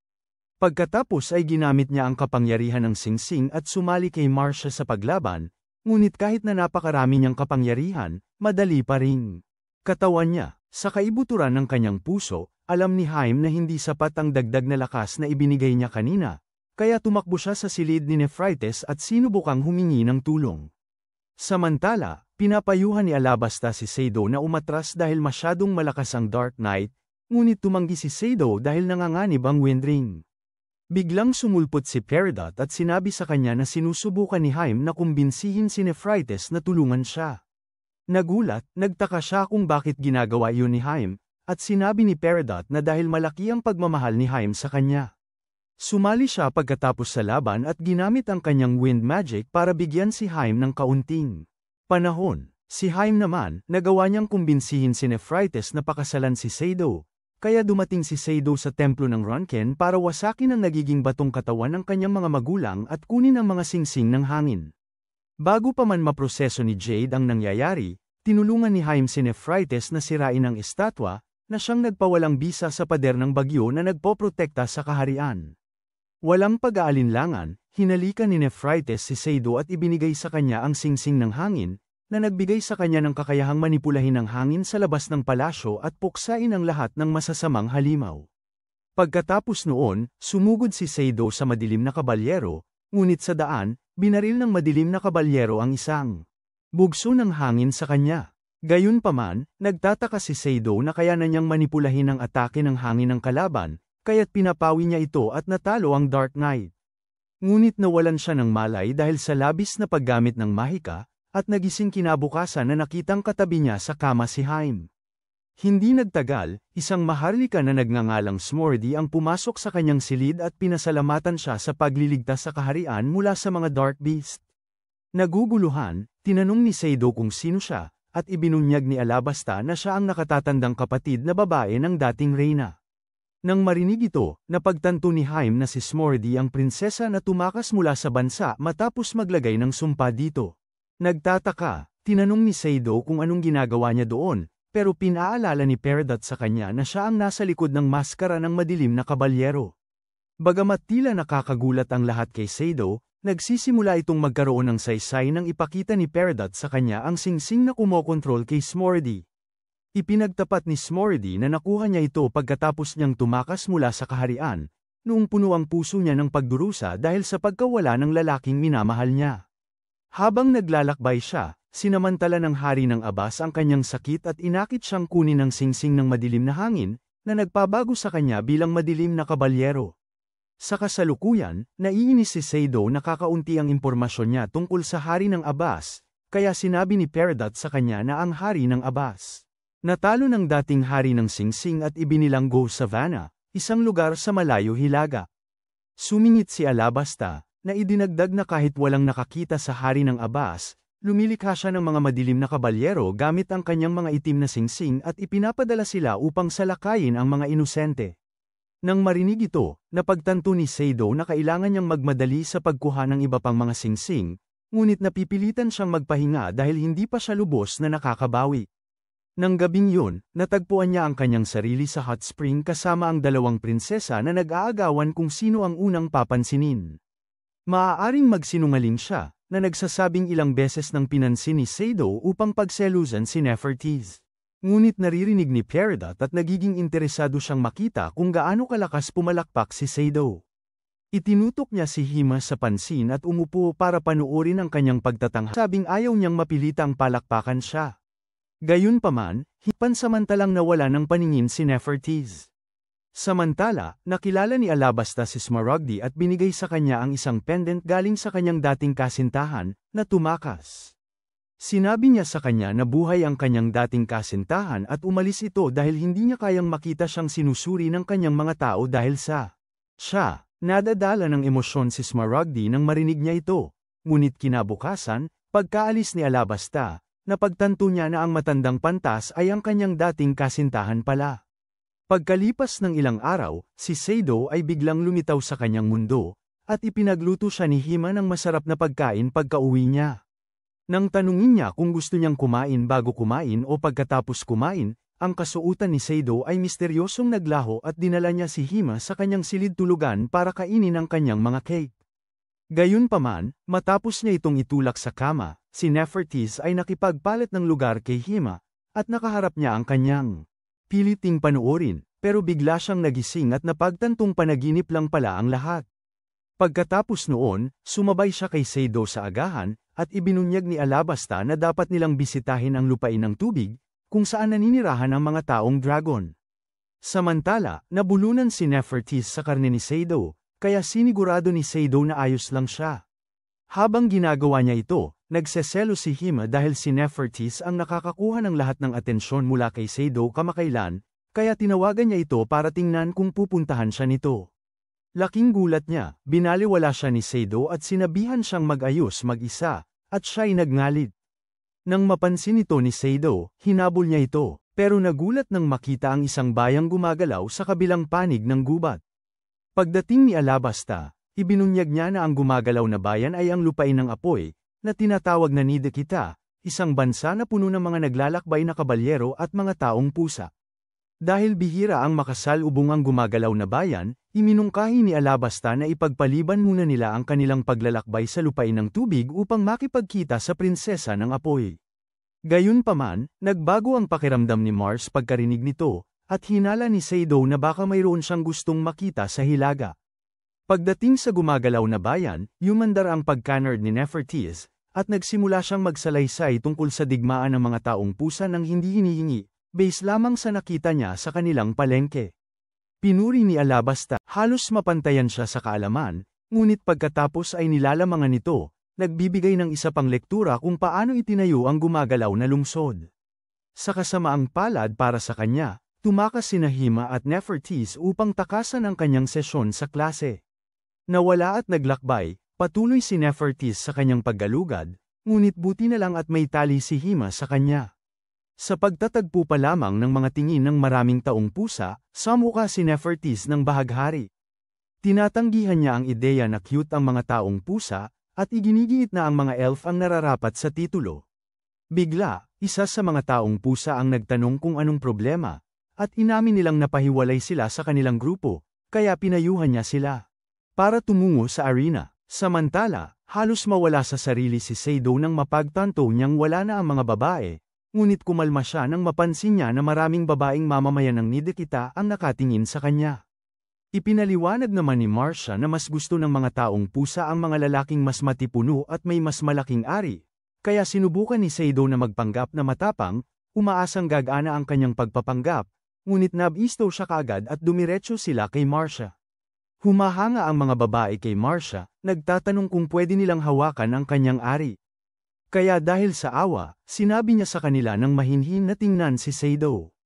Pagkatapos ay ginamit niya ang kapangyarihan ng singsing at sumali kay Marcia sa paglaban, ngunit kahit na napakarami niyang kapangyarihan, madali pa ring katawan niya. Sa kaibuturan ng kanyang puso, alam ni Haim na hindi sapat ang dagdag na lakas na ibinigay niya kanina, kaya tumakbo siya sa silid ni Nephrites at sinubukang humingi ng tulong. Samantala, pinapayuhan ni Alabasta si Seido na umatras dahil masyadong malakas ang Dark Knight, ngunit tumanggi si Seido dahil nanganganib ang Wind Ring. Biglang sumulpot si Peridot at sinabi sa kanya na sinusubukan ni Haim na kumbinsihin si Nephrites na tulungan siya. Nagulat, nagtaka siya kung bakit ginagawa iyon ni Haim, at sinabi ni Peridot na dahil malaki ang pagmamahal ni Haim sa kanya. Sumali siya pagkatapos sa laban at ginamit ang kanyang wind magic para bigyan si Haim ng kaunting panahon. Si Haim naman, nagawa niyang kumbinsihin si Nephrites na pakasalan si Seido, kaya dumating si Seido sa templo ng Ronken para wasakin ang nagiging batong katawan ng kanyang mga magulang at kunin ang mga singsing ng hangin. Bago pa man maproseso ni Jade ang nangyayari, tinulungan ni Haim si Nephrites na sirain ang estatwa, na siyang nagpawalang bisa sa pader ng bagyo na nagpoprotekta sa kaharian. Walang pag-aalinlangan, hinalikan ni Nephrites si Seido at ibinigay sa kanya ang singsing ng hangin, na nagbigay sa kanya ng kakayahang manipulahin ang hangin sa labas ng palasyo at puksain ang lahat ng masasamang halimaw. Pagkatapos noon, sumugod si Seido sa madilim na kabalyero, ngunit sa daan, binaril ng madilim na kabalyero ang isang bugso ng hangin sa kanya. Gayunpaman, nagtataka si Seido na kaya na niyang manipulahin ang atake ng hangin ng kalaban, kaya't pinapawi niya ito at natalo ang Dark Knight. Ngunit nawalan siya ng malay dahil sa labis na paggamit ng mahika, at nagising kinabukasan na nakitang katabi niya sa kama si Haim. Hindi nagtagal, isang maharlika na nagngangalang Smordi ang pumasok sa kanyang silid at pinasalamatan siya sa pagliligtas sa kaharian mula sa mga Dark Beast. Naguguluhan, tinanong ni Seido kung sino siya, at ibinunyag ni Alabasta na siya ang nakatatandang kapatid na babae ng dating reyna. Nang marinig ito, napagtanto ni Haim na si Smordi ang prinsesa na tumakas mula sa bansa matapos maglagay ng sumpa dito. Nagtataka, tinanong ni Seido kung anong ginagawa niya doon, pero pinaalala ni Peridot sa kanya na siya ang nasa likod ng maskara ng madilim na kabalyero. Bagamat tila nakakagulat ang lahat kay Seido, nagsisimula itong magkaroon ng saysay nang ipakita ni Peridot sa kanya ang singsing na kumokontrol kay Smordi. Ipinagtapat ni Smordi na nakuha niya ito pagkatapos niyang tumakas mula sa kaharian, noong puno ang puso niya ng pagdurusa dahil sa pagkawala ng lalaking minamahal niya. Habang naglalakbay siya, sinamantala ng hari ng Abas ang kanyang sakit at inakit siyang kunin ng singsing ng madilim na hangin, na nagpabago sa kanya bilang madilim na kabalyero. Sa kasalukuyan, naiinis si Seido na kakaunti ang impormasyon niya tungkol sa hari ng Abas, kaya sinabi ni Peridot sa kanya na ang hari ng Abas natalo ng dating hari ng singsing at ibinilanggo sa Savannah, isang lugar sa malayo Hilaga. Sumingit si Alabasta, na idinagdag na kahit walang nakakita sa hari ng Abas, lumilikha siya ng mga madilim na kabalyero gamit ang kanyang mga itim na singsing at ipinapadala sila upang salakayin ang mga inosente. Nang marinig ito, napagtanto ni Seido na kailangan niyang magmadali sa pagkuha ng iba pang mga singsing, ngunit napipilitan siyang magpahinga dahil hindi pa siya lubos na nakakabawi. Nang gabing yun, natagpuan niya ang kanyang sarili sa hot spring kasama ang dalawang prinsesa na nag-aagawan kung sino ang unang papansinin. Maaaring magsinungaling siya, na nagsasabing ilang beses nang pinansin ni Seido upang pagselusan si Nefertiti. Ngunit naririnig ni Peridot at nagiging interesado siyang makita kung gaano kalakas pumalakpak si Seido. Itinutok niya si Hima sa pansin at umupo para panuorin ang kanyang pagtatanghal. Sabing ayaw niyang mapilitang palakpakan siya. Gayunpaman, pansamantalang nawala ng paningin si Nefertiti. Samantala, nakilala ni Alabasta si Smaragdi at binigay sa kanya ang isang pendant galing sa kanyang dating kasintahan, na tumakas. Sinabi niya sa kanya na buhay ang kanyang dating kasintahan at umalis ito dahil hindi niya kayang makita siyang sinusuri ng kanyang mga tao dahil sa siya. Nadadala ng emosyon si Smaragdi nang marinig niya ito, ngunit kinabukasan, pagkaalis ni Alabasta, napagtanto niya na ang matandang pantas ay ang kanyang dating kasintahan pala. Pagkalipas ng ilang araw, si Seido ay biglang lumitaw sa kanyang mundo, at ipinagluto siya ni Hima ng masarap na pagkain pagka-uwi niya. Nang tanungin niya kung gusto niyang kumain bago kumain o pagkatapos kumain, ang kasuotan ni Seido ay misteryosong naglaho at dinala niya si Hima sa kanyang silid tulugan para kainin ang kanyang mga cake. Gayunpaman, matapos niya itong itulak sa kama, si Nefertiti ay nakipagpalit ng lugar kay Hima, at nakaharap niya ang kanyang piliting panuorin, pero bigla siyang nagising at napagtantong panaginip lang pala ang lahat. Pagkatapos noon, sumabay siya kay Seido sa agahan, at ibinunyag ni Alabasta na dapat nilang bisitahin ang lupain ng tubig, kung saan naninirahan ang mga taong dragon. Samantala, nabulunan si Nefertiti sa karne ni Seido, kaya sinigurado ni Seido na ayos lang siya. Habang ginagawa niya ito, nagseselo si Hima dahil si Nefertiti ang nakakakuha ng lahat ng atensyon mula kay Seido kamakailan, kaya tinawagan niya ito para tingnan kung pupuntahan siya nito. Laking gulat niya, binaliwala siya ni Seido at sinabihan siyang mag-ayos mag-isa, at siya'y nagngalit. Nang mapansin ito ni Seido, hinabol niya ito, pero nagulat nang makita ang isang bayang gumagalaw sa kabilang panig ng gubat. Pagdating ni Alabasta, ibinunyag niya na ang gumagalaw na bayan ay ang lupain ng apoy, na tinatawag na Nidakita, isang bansa na puno ng mga naglalakbay na kabalyero at mga taong pusa. Dahil bihira ang makasalubong ang gumagalaw na bayan, iminungkahi ni Alabasta na ipagpaliban muna nila ang kanilang paglalakbay sa lupain ng tubig upang makipagkita sa prinsesa ng apoy. Gayunpaman, nagbago ang pakiramdam ni Mars pagkarinig nito, at hinala ni Seido na baka mayroon siyang gustong makita sa Hilaga. Pagdating sa gumagalaw na bayan, yumandar ang pagkanard ni Nefertiti, at nagsimula siyang magsalaysay tungkol sa digmaan ng mga taong pusa nang hindi hinihingi, base lamang sa nakita niya sa kanilang palengke. Pinuri ni Alabasta, halos mapantayan siya sa kaalaman, ngunit pagkatapos ay nilalamangan nito, nagbibigay ng isa pang lektura kung paano itinayo ang gumagalaw na lungsod. Sa kasamaang palad para sa kanya, tumakas sina Hima at Nefertiti upang takasan ang kanyang sesyon sa klase. Nawala at naglakbay, patuloy si Nefertiti sa kanyang paggalugad, ngunit buti na lang at may tali si Hima sa kanya. Sa pagtatagpo pa lamang ng mga tingin ng maraming taong pusa, samuka si Nefertiti ng bahaghari. Tinatanggihan niya ang ideya na cute ang mga taong pusa, at iginigiit na ang mga elf ang nararapat sa titulo. Bigla, isa sa mga taong pusa ang nagtanong kung anong problema, at inamin nilang napahiwalay sila sa kanilang grupo, kaya pinayuhan niya sila para tumungo sa arena. Samantala, halos mawala sa sarili si Seido nang mapagtanto niyang wala na ang mga babae, Ngunit kumalma siya nang mapansin niya na maraming babaeng mamamayan ng Nidekita ang nakatingin sa kanya. Ipinaliwanag naman ni Marcia na mas gusto ng mga taong pusa ang mga lalaking mas matipuno at may mas malaking ari. Kaya sinubukan ni Seido na magpanggap na matapang, umaasang gagana ang kanyang pagpapanggap, ngunit nabisto siya kaagad at dumiretso sila kay Marcia. Humahanga ang mga babae kay Marcia, nagtatanong kung pwede nilang hawakan ang kanyang ari. Kaya dahil sa awa, sinabi niya sa kanila nang mahinhin na tingnan si Seido.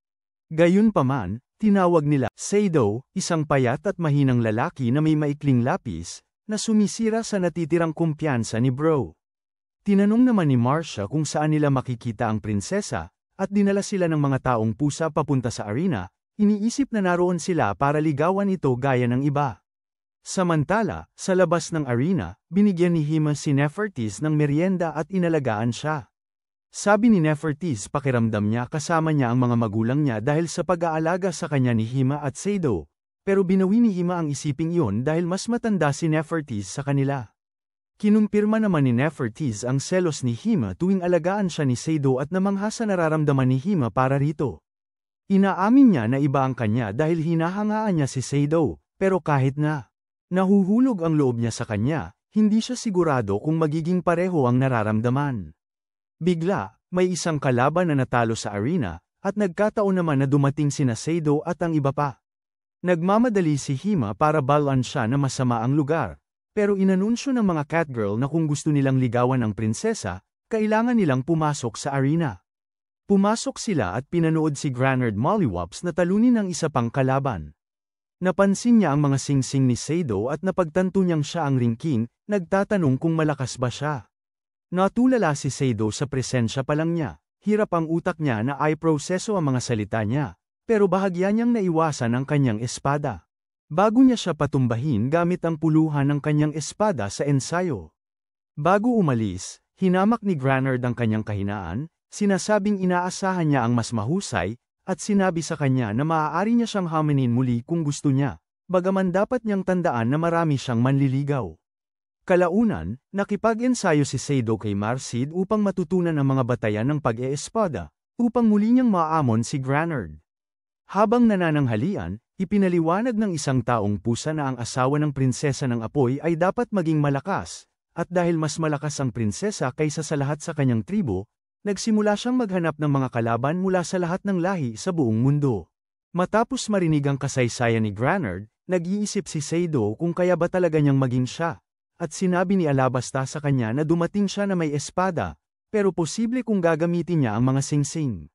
Gayunpaman, tinawag nila Seido, isang payat at mahinang lalaki na may maikling lapis, na sumisira sa natitirang kumpiyansa ni Bro. Tinanong naman ni Marcia kung saan nila makikita ang prinsesa, at dinala sila ng mga taong pusa papunta sa arena, iniisip na naroon sila para ligawan ito gaya ng iba. Samantala, sa labas ng arena, binigyan ni Hima si Nefertis ng merienda at inalagaan siya. Sabi ni Nefertis pakiramdam niya kasama niya ang mga magulang niya dahil sa pag-aalaga sa kanya ni Hima at Seido, pero binawi ni Hima ang isiping iyon dahil mas matanda si Nefertis sa kanila. Kinumpirma naman ni Nefertis ang selos ni Hima tuwing alagaan siya ni Seido at namangha sa nararamdaman ni Hima para rito. Inaamin niya na iba ang kanya dahil hinahangaan niya si Seido, pero kahit na nahuhulog ang loob niya sa kanya, hindi siya sigurado kung magiging pareho ang nararamdaman. Bigla, may isang kalaban na natalo sa arena, at nagkataon naman na dumating sina Seido at ang iba pa. Nagmamadali si Hima para balaan siya na masama ang lugar, pero inanunsyo ng mga catgirl na kung gusto nilang ligawan ang prinsesa, kailangan nilang pumasok sa arena. Pumasok sila at pinanood si Granard Mollywops na talunin ng isa pang kalaban. Napansin niya ang mga singsing ni Seido at napagtanto niyang siya ang Ring King, nagtatanong kung malakas ba siya. Natulala si Seido sa presensya pa lang niya, hirap ang utak niya na i-proseso ang mga salita niya, pero bahagya niyang naiwasan ang kanyang espada. Bago niya siya patumbahin gamit ang puluhan ng kanyang espada sa ensayo. Bago umalis, hinamak ni Granard ang kanyang kahinaan, sinasabing inaasahan niya ang mas mahusay, at sinabi sa kanya na maaari niya siyang haminin muli kung gusto niya, bagaman dapat niyang tandaan na marami siyang manliligaw. Kalaunan, nakipag-ensayo si Seido kay Marsid upang matutunan ang mga batayan ng pag-eespada, upang muli niyang maamon si Granard. Habang nanananghalian, ipinaliwanag ng isang taong pusa na ang asawa ng prinsesa ng apoy ay dapat maging malakas, at dahil mas malakas ang prinsesa kaysa sa lahat sa kanyang tribo, nagsimula siyang maghanap ng mga kalaban mula sa lahat ng lahi sa buong mundo. Matapos marinig ang kasaysayan ni Granard, nag-iisip si Seido kung kaya ba talaga niyang maging siya, at sinabi ni Alabasta sa kanya na dumating siya na may espada, pero posible kung gagamitin niya ang mga singsing.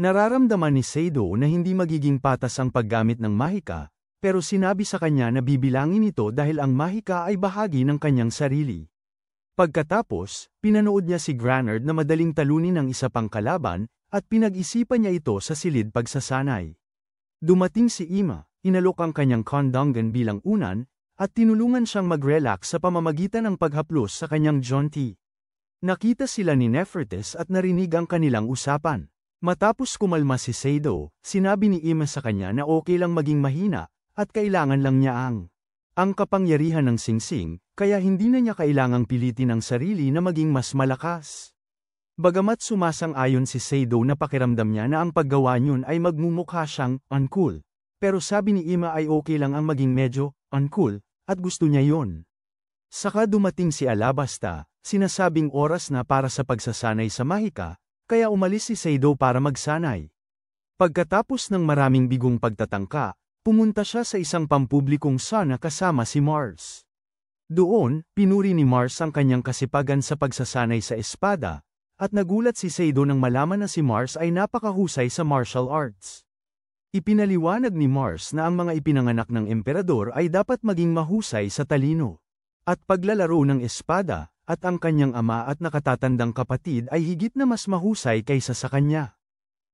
Nararamdaman ni Seido na hindi magiging patas ang paggamit ng mahika, pero sinabi sa kanya na bibilangin ito dahil ang mahika ay bahagi ng kanyang sarili. Pagkatapos, pinanood niya si Granard na madaling talunin ng isa pang kalaban, at pinag-isipan niya ito sa silid pagsasanay. Dumating si Ima, inalok ang kanyang kondongan bilang unan, at tinulungan siyang mag-relax sa pamamagitan ng paghaplos sa kanyang jonti. Nakita sila ni Nefertis at narinig ang kanilang usapan. Matapos kumalma si Seido, sinabi ni Ima sa kanya na okay lang maging mahina, at kailangan lang niya ang kapangyarihan ng singsing, kaya hindi na niya kailangang pilitin ang sarili na maging mas malakas. Bagamat sumasang-ayon si Seido na pakiramdam niya na ang paggawa niyon ay magmumukha siyang uncool, pero sabi ni Ima ay okay lang ang maging medyo uncool, at gusto niya yon. Saka dumating si Alabasta, sinasabing oras na para sa pagsasanay sa mahika, kaya umalis si Seido para magsanay. Pagkatapos ng maraming bigong pagtatangka, pumunta siya sa isang pampublikong sauna kasama si Mars. Doon, pinuri ni Mars ang kanyang kasipagan sa pagsasanay sa espada, at nagulat si Seido nang malaman na si Mars ay napakahusay sa martial arts. Ipinaliwanag ni Mars na ang mga ipinanganak ng emperador ay dapat maging mahusay sa talino at paglalaro ng espada, at ang kanyang ama at nakatatandang kapatid ay higit na mas mahusay kaysa sa kanya.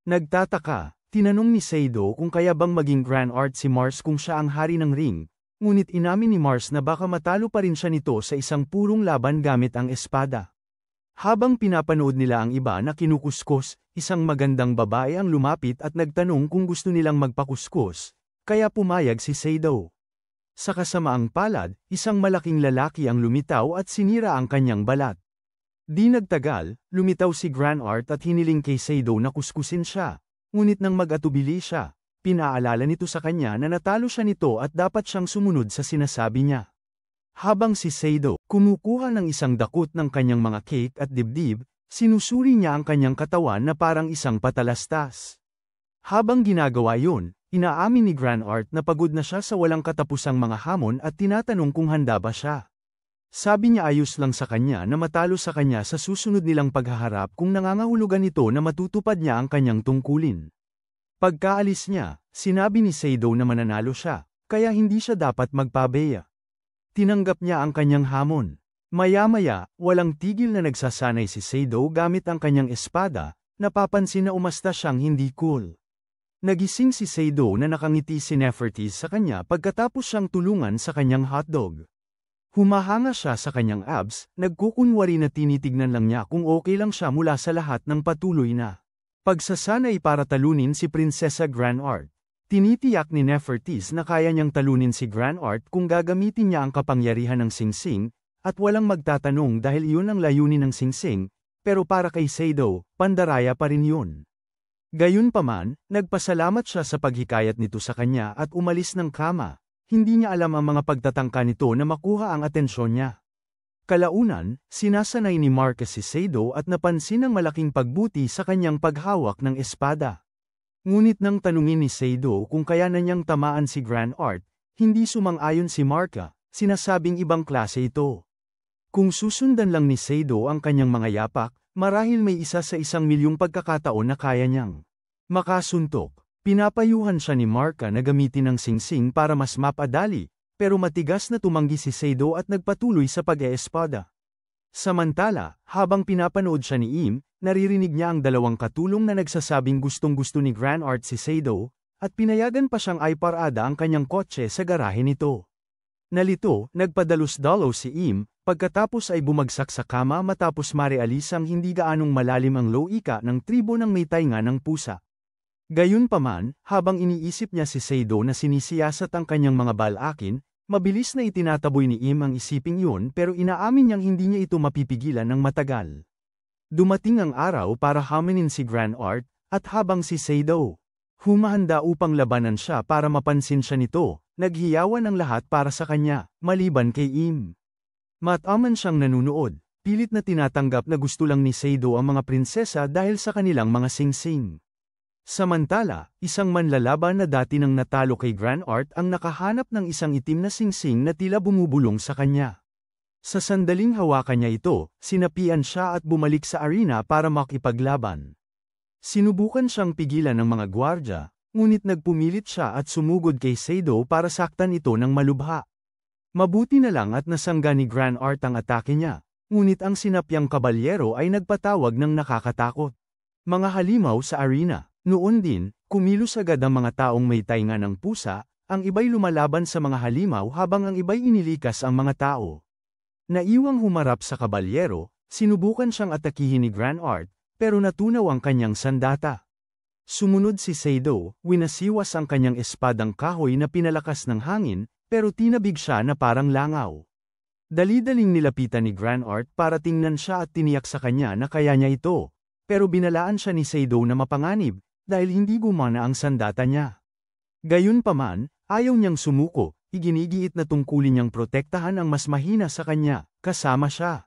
Nagtataka, tinanong ni Seido kung kaya bang maging Grand Art si Mars kung siya ang hari ng ring, ngunit inamin ni Mars na baka matalo pa rin siya nito sa isang purong laban gamit ang espada. Habang pinapanood nila ang iba na kinukuskus, isang magandang babae ang lumapit at nagtanong kung gusto nilang magpakuskus, kaya pumayag si Seido. Sa kasamaang palad, isang malaking lalaki ang lumitaw at sinira ang kanyang balat. Di nagtagal, lumitaw si Granart at hiniling kay Seido na kuskusin siya. Ngunit nang mag-atubili siya, pinaalala nito sa kanya na natalo siya nito at dapat siyang sumunod sa sinasabi niya. Habang si Seido, kumukuha ng isang dakot ng kanyang mga cake at dibdib, sinusuri niya ang kanyang katawan na parang isang patalastas. Habang ginagawa yun, inaamin ni Granart na pagod na siya sa walang katapusang mga hamon at tinatanong kung handa ba siya. Sabi niya ayos lang sa kanya na matalo sa kanya sa susunod nilang paghaharap kung nangangahulugan ito na matutupad niya ang kanyang tungkulin. Pagkaalis niya, sinabi ni Seido na mananalo siya, kaya hindi siya dapat magpabeya. Tinanggap niya ang kanyang hamon. Maya-maya, walang tigil na nagsasanay si Seido gamit ang kanyang espada, napapansin na umasta siyang hindi cool. Nagising si Seido na nakangiti si Nefertiti sa kanya pagkatapos siyang tulungan sa kanyang hotdog. Humahanga siya sa kanyang abs, nagkukunwari na tinitignan lang niya kung okay lang siya mula sa lahat ng patuloy na pagsasanay para talunin si Prinsesa Granart. Tinitiyak ni Nefertiti na kaya niyang talunin si Granart kung gagamitin niya ang kapangyarihan ng singsing, at walang magtatanong dahil iyon ang layunin ng singsing, pero para kay Seido, pandaraya pa rin yun. Gayunpaman, nagpasalamat siya sa paghikayat nito sa kanya at umalis ng kama. Hindi niya alam ang mga pagtatangka nito na makuha ang atensyon niya. Kalaunan, sinasanay ni Marcus si Seido at napansin ang malaking pagbuti sa kanyang paghawak ng espada. Ngunit nang tanungin ni Seido kung kaya na niyang tamaan si Granart, hindi sumang-ayon si Marca, sinasabing ibang klase ito. Kung susundan lang ni Seido ang kanyang mga yapak, marahil may isa sa 1,000,000 pagkakataon na kaya niyang makasuntok. Pinapayuhan siya ni Marca na gamitin ang singsing para mas mapadali, pero matigas na tumanggi si Seido at nagpatuloy sa pag-eespada. Samantala, habang pinapanood siya ni Im, naririnig niya ang dalawang katulong na nagsasabing gustong-gusto ni Granart si Seido, at pinayagan pa siyang iparada ang kanyang kotse sa garahe nito. Nalito, nagpadalos-dalaw si Im, pagkatapos ay bumagsak sa kama matapos marealis ang hindi gaanong malalim ang loika ng tribo ng may tainga ng pusa. Gayunpaman, habang iniisip niya si Seido na sinisiyasat ang kanyang mga balakin, mabilis na itinataboy ni Im ang isiping yun pero inaamin niyang hindi niya ito mapipigilan ng matagal. Dumating ang araw para haminin si Granart, at habang si Seido humahanda upang labanan siya para mapansin siya nito, naghiyawan ang lahat para sa kanya, maliban kay Im. Mataman siyang nanunood, pilit na tinatanggap na gusto lang ni Seido ang mga prinsesa dahil sa kanilang mga singsing. Samantala, isang manlalaban na dati nang natalo kay Granart ang nakahanap ng isang itim na singsing na tila bumubulong sa kanya. Sa sandaling hawakan niya ito, sinapian siya at bumalik sa arena para makipaglaban. Sinubukan siyang pigilan ng mga gwardya, ngunit nagpumilit siya at sumugod kay Seido para saktan ito ng malubha. Mabuti na lang at nasangga ni Granart ang atake niya, ngunit ang sinapyang kabalyero ay nagpatawag ng nakakatakot. Mga halimaw sa arena. Noon din, kumilos agad ang mga taong may tainga ng pusa, ang iba'y lumalaban sa mga halimaw habang ang iba'y inilikas ang mga tao. Naiwang humarap sa kabalyero, sinubukan siyang atakihin ni Granart, pero natunaw ang kanyang sandata. Sumunod si Seido, winasiwas ang kanyang espadang kahoy na pinalakas ng hangin, pero tinabig siya na parang langaw. Dali-daling nilapitan ni Granart para tingnan siya at tiniyak sa kanya na kaya niya ito, pero binalaan siya ni Seido na mapanganib, dahil hindi gumana ang sandata niya. Gayunpaman, ayaw niyang sumuko, iginigiit na tungkulin niyang protektahan ang mas mahina sa kanya, kasama siya.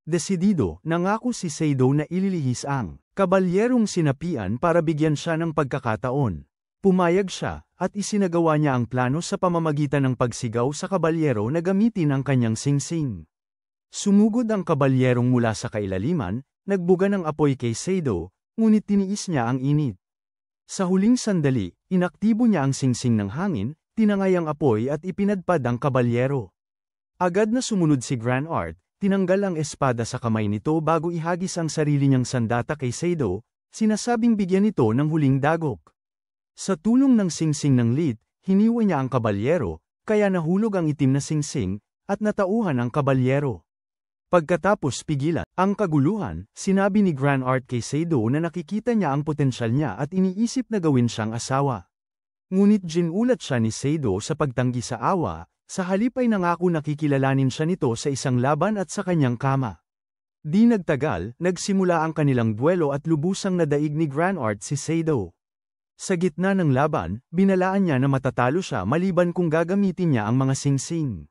Desidido, nangako si Seido na ililihis ang kabalyerong sinapian para bigyan siya ng pagkakataon. Pumayag siya, at isinagawa niya ang plano sa pamamagitan ng pagsigaw sa kabalyero na gamitin ang kanyang singsing. Sumugod ang kabalyerong mula sa kailaliman, nagbuga ng apoy kay Seido, ngunit tiniis niya ang init. Sa huling sandali, inaktibo niya ang singsing ng hangin, tinangay ang apoy at ipinadpad ang kabalyero. Agad na sumunod si Granart, tinanggal ang espada sa kamay nito bago ihagis ang sarili niyang sandata kay Seido, sinasabing bigyan ito ng huling dagok. Sa tulong ng singsing ng lit, hiniwa niya ang kabalyero, kaya nahulog ang itim na singsing, at natauhan ang kabalyero. Pagkatapos pigilan ang kaguluhan, sinabi ni Granart kay Seido na nakikita niya ang potensyal niya at iniisip na gawin siyang asawa. Ngunit ginulat siya ni Seido sa pagtanggi sa awa, sa halip ay nangako na kikilalanin siya nito sa isang laban at sa kanyang kama. Di nagtagal, nagsimula ang kanilang duelo at lubusang nadaig ni Granart si Sado. Sa gitna ng laban, binalaan niya na matatalo siya maliban kung gagamitin niya ang mga singsing.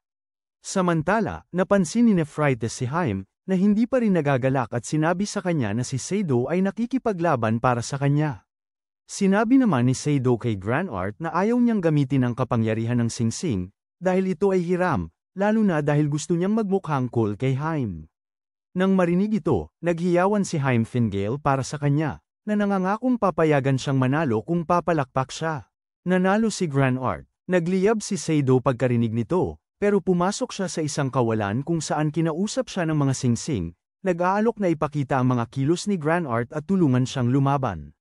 Samantala, napansin ni Nephrites si Haim, na hindi pa rin nagagalak at sinabi sa kanya na si Sado ay nakikipaglaban para sa kanya. Sinabi naman ni Sado kay Granart na ayaw niyang gamitin ang kapangyarihan ng singsing, dahil ito ay hiram, lalo na dahil gusto niyang magmukhang cool kay Haim. Nang marinig ito, naghiyawan si Haim Fingale para sa kanya, na nangangakong papayagan siyang manalo kung papalakpak siya. Nanalo si Granart. Nagliyab si Sado pagkarinig nito, pero pumasok siya sa isang kawalan kung saan kinausap siya ng mga singsing, nag-aalok na ipakita ang mga kilos ni Granart at tulungan siyang lumaban.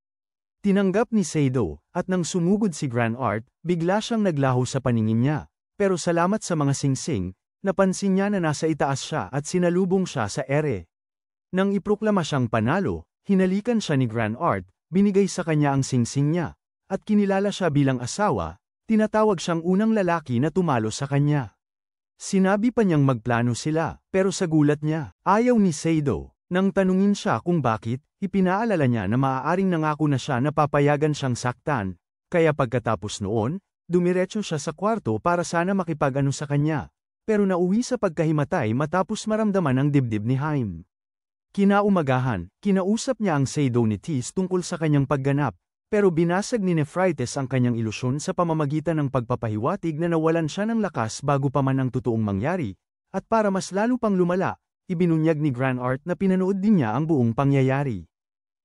Tinanggap ni Sado, at nang sumugod si Granart, bigla siyang naglaho sa paningin niya, pero salamat sa mga singsing, napansin niya na nasa itaas siya at sinalubong siya sa ere. Nang iproklama siyang panalo, hinalikan siya ni Granart, binigay sa kanya ang singsing niya, at kinilala siya bilang asawa, tinatawag siyang unang lalaki na tumalo sa kanya. Sinabi pa niyang magplano sila, pero sa gulat niya, ayaw ni Sado. Nang tanungin siya kung bakit, ipinaalala niya na maaaring nangako na siya na papayagan siyang saktan, kaya pagkatapos noon, dumiretso siya sa kwarto para sana makipag-ano sa kanya, pero nauwi sa pagkahimatay matapos maramdaman ang dibdib ni Haim. Kinaumagahan, kinausap niya ang Sado ni Tis tungkol sa kanyang pagganap, pero binasag ni Nephrites ang kanyang ilusyon sa pamamagitan ng pagpapahiwatig na nawalan siya ng lakas bago pa man ang totoong mangyari, at para mas lalo pang lumala, ibinunyag ni Granart na pinanood din niya ang buong pangyayari.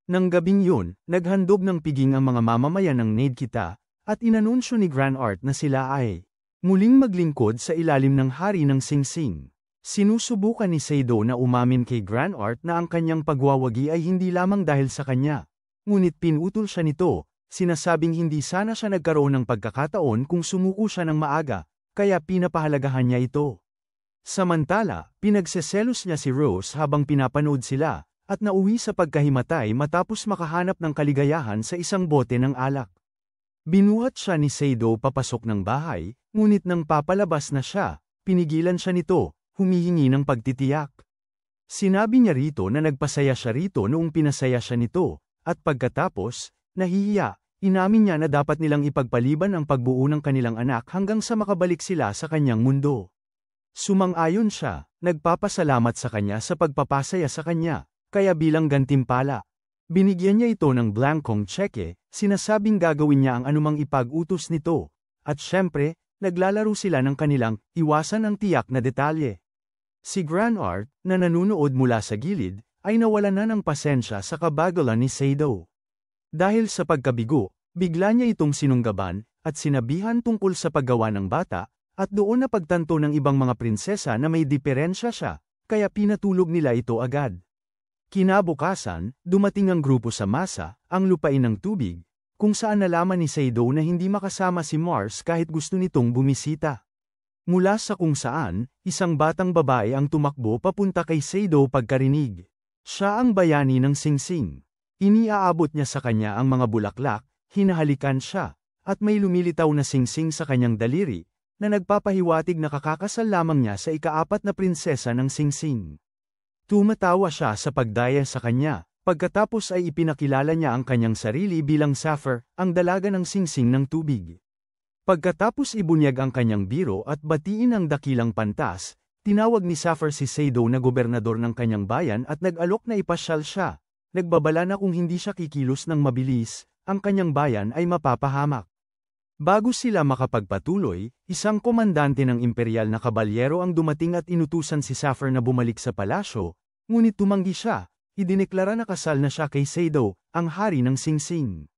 Nang gabing yun, naghandog ng piging ang mga mamamayan ng Naidkita, at inanunsyo ni Granart na sila ay muling maglingkod sa ilalim ng hari ng singsing. Sinusubukan ni Sado na umamin kay Granart na ang kanyang pagwawagi ay hindi lamang dahil sa kanya. Ngunit pinutol siya nito, sinasabing hindi sana siya nagkaroon ng pagkakataon kung sumuko siya ng maaga, kaya pinapahalagahan niya ito. Samantala, pinagseselos niya si Rose habang pinapanood sila, at nauwi sa pagkahimatay matapos makahanap ng kaligayahan sa isang bote ng alak. Binuhat siya ni Sado papasok ng bahay, ngunit nang papalabas na siya, pinigilan siya nito, humihingi ng pagtitiyak. Sinabi niya rito na nagpasaya siya rito noong pinasaya siya nito, at pagkatapos, nahihiya, inamin niya na dapat nilang ipagpaliban ang pagbuo ng kanilang anak hanggang sa makabalik sila sa kanyang mundo. Sumang-ayon siya, nagpapasalamat sa kanya sa pagpapasaya sa kanya, kaya bilang gantimpala, binigyan niya ito ng blankong tseke, sinasabing gagawin niya ang anumang ipag-utos nito, at syempre, naglalaro sila ng kanilang iwasan ang tiyak na detalye. Si Granart, na nanunood mula sa gilid, ay nawalan na ng pasensya sa kabagalan ni Sado. Dahil sa pagkabigo, bigla niya itong sinunggaban, at sinabihan tungkol sa paggawa ng bata, at doon napagtanto ng ibang mga prinsesa na may diferensya siya, kaya pinatulog nila ito agad. Kinabukasan, dumating ang grupo sa masa, ang lupain ng tubig, kung saan nalaman ni Sado na hindi makasama si Mars kahit gusto nitong bumisita. Mula sa kung saan, isang batang babae ang tumakbo papunta kay Sado pagkarinig. Siya ang bayani ng singsing. Iniaabot niya sa kanya ang mga bulaklak, hinahalikan siya, at may lumilitaw na singsing sa kanyang daliri, na nagpapahiwatig na kakakasal lamang niya sa ika-4 na prinsesa ng singsing. Tumatawa siya sa pagdaya sa kanya, pagkatapos ay ipinakilala niya ang kanyang sarili bilang Sapphire, ang dalaga ng singsing ng tubig. Pagkatapos ibunyag ang kanyang biro at batiin ang dakilang pantas, tinawag ni Sapphire si Sado na gobernador ng kanyang bayan at nag-alok na ipasyal siya. Nagbabala na kung hindi siya kikilos ng mabilis, ang kanyang bayan ay mapapahamak. Bago sila makapagpatuloy, isang komandante ng imperial na kabalyero ang dumating at inutusan si Sapphire na bumalik sa palasyo, ngunit tumanggi siya, idineklara na kasal na siya kay Sado, ang hari ng singsing.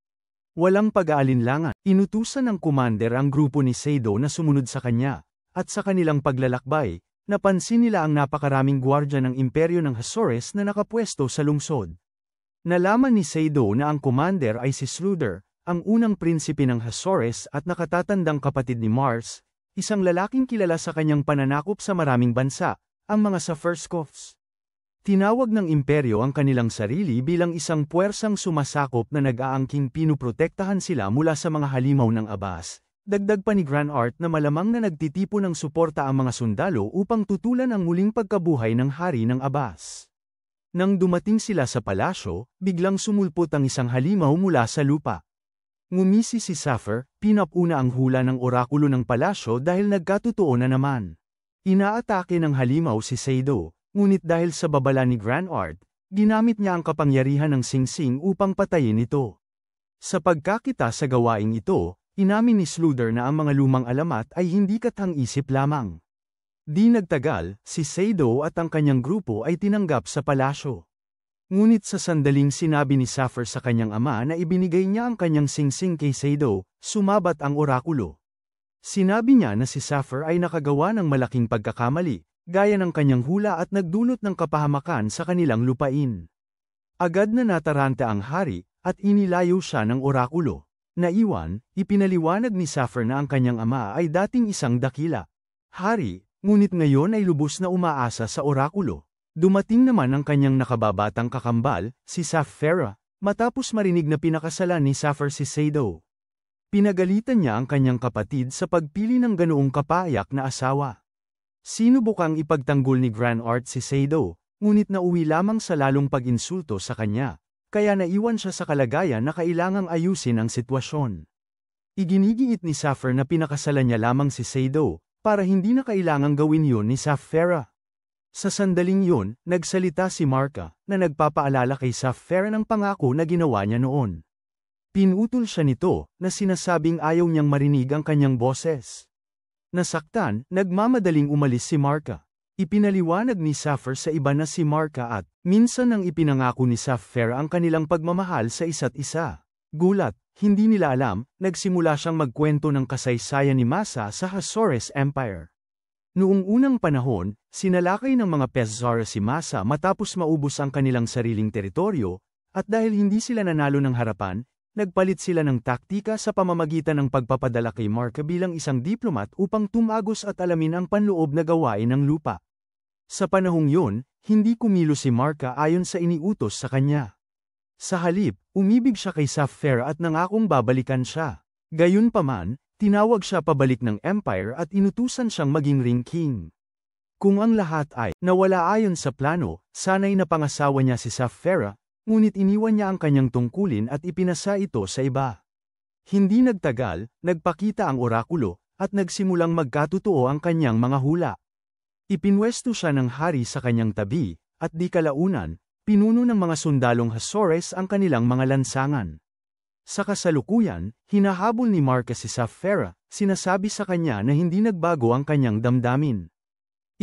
Walang pag-aalinlangan, inutusan ng commander ang grupo ni Sado na sumunod sa kanya, at sa kanilang paglalakbay, napansin nila ang napakaraming gwardya ng imperyo ng Hasores na nakapwesto sa lungsod. Nalaman ni Sado na ang commander ay si Sluder, ang unang prinsipe ng Hasores at nakatatandang kapatid ni Mars, isang lalaking kilala sa kanyang pananakop sa maraming bansa, ang mga Safarskovs. Tinawag ng imperyo ang kanilang sarili bilang isang puwersang sumasakop na nag-aangking pinuprotektahan sila mula sa mga halimaw ng Abbas. Dagdag pa ni Granart na malamang na nagtitipo ng suporta ang mga sundalo upang tutulan ang muling pagkabuhay ng hari ng Abbas. Nang dumating sila sa palasyo, biglang sumulpot ang isang halimaw mula sa lupa. Ngumisi si Sapphire, pinapuna ang hula ng orakulo ng palasyo dahil nagkatotoo na naman. Inaatake ng halimaw si Sado, ngunit dahil sa babala ni Grand Art, ginamit niya ang kapangyarihan ng singsing upang patayin ito. Sa pagkakita sa gawaing ito, inamin ni Sluther na ang mga lumang alamat ay hindi katang-isip lamang. Di nagtagal, si Sado at ang kanyang grupo ay tinanggap sa palasyo. Ngunit sa sandaling sinabi ni Sapphire sa kanyang ama na ibinigay niya ang kanyang singsing kay Sado, sumabat ang orakulo. Sinabi niya na si Sapphire ay nakagawa ng malaking pagkakamali, gaya ng kanyang hula at nagdulot ng kapahamakan sa kanilang lupain. Agad na nataranta ang hari, at inilayo siya ng orakulo. Naiwan, ipinaliwanag ni Sapphire na ang kanyang ama ay dating isang dakila. Hari, ngunit ngayon ay lubos na umaasa sa orakulo. Dumating naman ang kanyang nakababatang kakambal, si Sapphire, matapos marinig na pinakasalan ni Sapphire si Sado. Pinagalitan niya ang kanyang kapatid sa pagpili ng ganoong kapayak na asawa. Sinubukang ipagtanggol ni Grand Art si Sado, ngunit nauwi lamang sa lalong pag-insulto sa kanya, kaya naiwan siya sa kalagayan na kailangang ayusin ang sitwasyon. Iginigiit ni Sapphire na pinakasalan niya lamang si Sado, para hindi na kailangang gawin yun ni Sapphire. Sa sandaling yun, nagsalita si Marka, na nagpapaalala kay Sapphire ng pangako na ginawa niya noon. Pinutol siya nito, na sinasabing ayaw niyang marinig ang kanyang boses. Nasaktan, nagmamadaling umalis si Marka. Ipinaliwanag ni Sapphire sa iba na si Marka at, minsan nang ipinangako ni Sapphire ang kanilang pagmamahal sa isa't isa. Gulat, hindi nila alam, nagsimula siyang magkwento ng kasaysayan ni Masa sa Azores Empire. Noong unang panahon, sinalakay ng mga Pezara si Masa matapos maubos ang kanilang sariling teritoryo, at dahil hindi sila nanalo ng harapan, nagpalit sila ng taktika sa pamamagitan ng pagpapadala kay Marka bilang isang diplomat upang tumagos at alamin ang panloob na gawain ng lupa. Sa panahong yun, hindi kumilos si Marka ayon sa iniutos sa kanya. Sa halip, umibig siya kay Sapphire at nangakong babalikan siya. Gayunpaman, tinawag siya pabalik ng Empire at inutusan siyang maging Ring King. Kung ang lahat ay nawala ayon sa plano, sanay na pangasawa niya si Sapphire, ngunit iniwan niya ang kanyang tungkulin at ipinasa ito sa iba. Hindi nagtagal, nagpakita ang orakulo, at nagsimulang magkatotoo ang kanyang mga hula. Ipinwesto siya ng hari sa kanyang tabi, at di kalaunan, pinuno ng mga sundalong Azores ang kanilang mga lansangan. Sa kasalukuyan, hinahabol ni Marka si Sapphire, sinasabi sa kanya na hindi nagbago ang kanyang damdamin.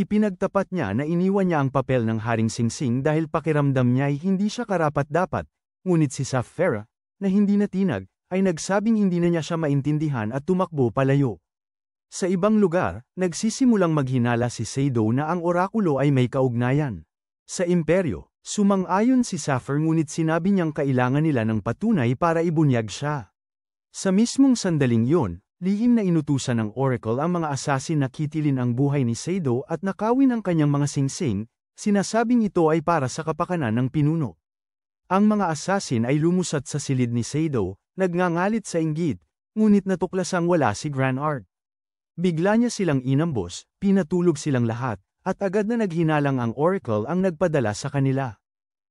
Ipinagtapat niya na iniwan niya ang papel ng Haring Singsing dahil pakiramdam niya ay hindi siya karapat-dapat, ngunit si Sapphire, na hindi natinag, ay nagsabing hindi na niya siya maintindihan at tumakbo palayo. Sa ibang lugar, nagsisimulang maghinala si Sado na ang orakulo ay may kaugnayan. Sa imperyo, sumang-ayon si Sapphire ngunit sinabi niyang kailangan nila ng patunay para ibunyag siya. Sa mismong sandaling yun, lihim na inutusan ng Oracle ang mga assassin na kitilin ang buhay ni Sado at nakawin ang kanyang mga singsing, sinasabing ito ay para sa kapakanan ng pinuno. Ang mga assassin ay lumusat sa silid ni Sado, nagngangalit sa inggit, ngunit natuklasang wala si Grand Art. Bigla niya silang inambos, pinatulog silang lahat, at agad na naghinalang ang Oracle ang nagpadala sa kanila.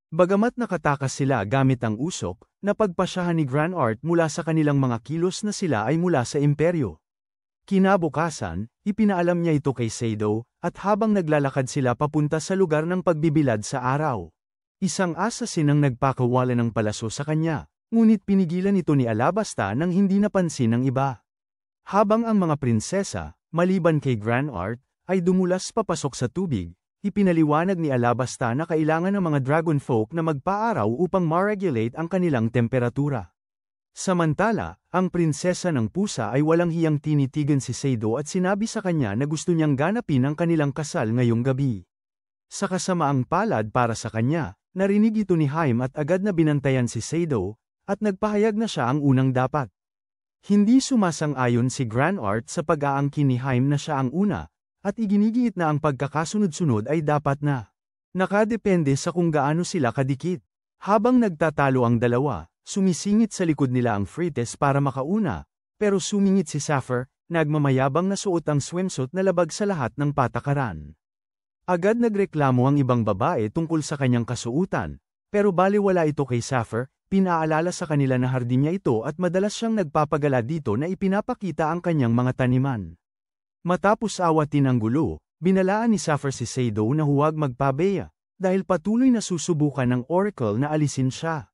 Bagamat nakatakas sila gamit ang usok, napagpasyahan ni Grand Art mula sa kanilang mga kilos na sila ay mula sa imperyo. Kinabukasan, ipinaalam niya ito kay Sado, at habang naglalakad sila papunta sa lugar ng pagbibilad sa araw. Isang assassin ang nagpakawala ng palaso sa kanya, ngunit pinigilan ito ni Alabasta nang hindi napansin ng iba. Habang ang mga prinsesa, maliban kay Grand Art, ay dumulas papasok sa tubig, ipinaliwanag ni Alabasta na kailangan ng mga dragon folk na magpaaraw upang ma-regulate ang kanilang temperatura. Samantala, ang prinsesa ng pusa ay walang hiyang tinitigan si Sado at sinabi sa kanya na gusto niyang ganapin ang kanilang kasal ngayong gabi. Sa kasamaang palad para sa kanya, narinig ito ni Haim at agad na binantayan si Sado, at nagpahayag na siya ang unang dapat. Hindi sumasang-ayon si Grand Art sa pag-aangkin ni Haim na siya ang una, at iginigiit na ang pagkakasunod-sunod ay dapat na. Nakadepende sa kung gaano sila kadikit. Habang nagtatalo ang dalawa, sumisingit sa likod nila ang Frites para makauna, pero sumingit si Sapphire, nagmamayabang na suot ang swimsuit na labag sa lahat ng patakaran. Agad nagreklamo ang ibang babae tungkol sa kanyang kasuutan, pero baliwala ito kay Sapphire, pinaalala sa kanila na hardin niya ito at madalas siyang nagpapagala dito na ipinapakita ang kanyang mga taniman. Matapos awatin ang gulo, binalaan ni Sapphire si Sado na huwag magpabeya, dahil patuloy na susubukan ng Oracle na alisin siya.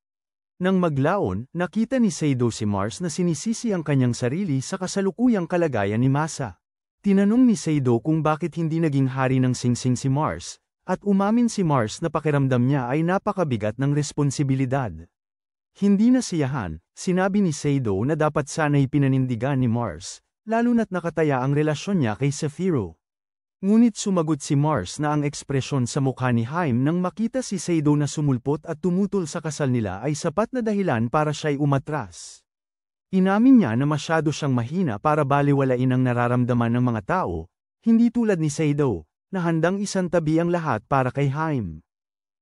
Nang maglaon, nakita ni Sado si Mars na sinisisi ang kanyang sarili sa kasalukuyang kalagayan ni Masa. Tinanong ni Sado kung bakit hindi naging hari ng singsing si Mars, at umamin si Mars na pakiramdam niya ay napakabigat ng responsibilidad. Hindi nasiyahan, sinabi ni Sado na dapat sana'y pinanindigan ni Mars, lalo na't nakataya ang relasyon niya kay Zafiro. Ngunit sumagot si Mars na ang ekspresyon sa mukha ni Haim nang makita si Sado na sumulpot at tumutol sa kasal nila ay sapat na dahilan para siya'y umatras. Inamin niya na masyado siyang mahina para baliwalain ang nararamdaman ng mga tao, hindi tulad ni Sado, na handang isantabi ang lahat para kay Haim.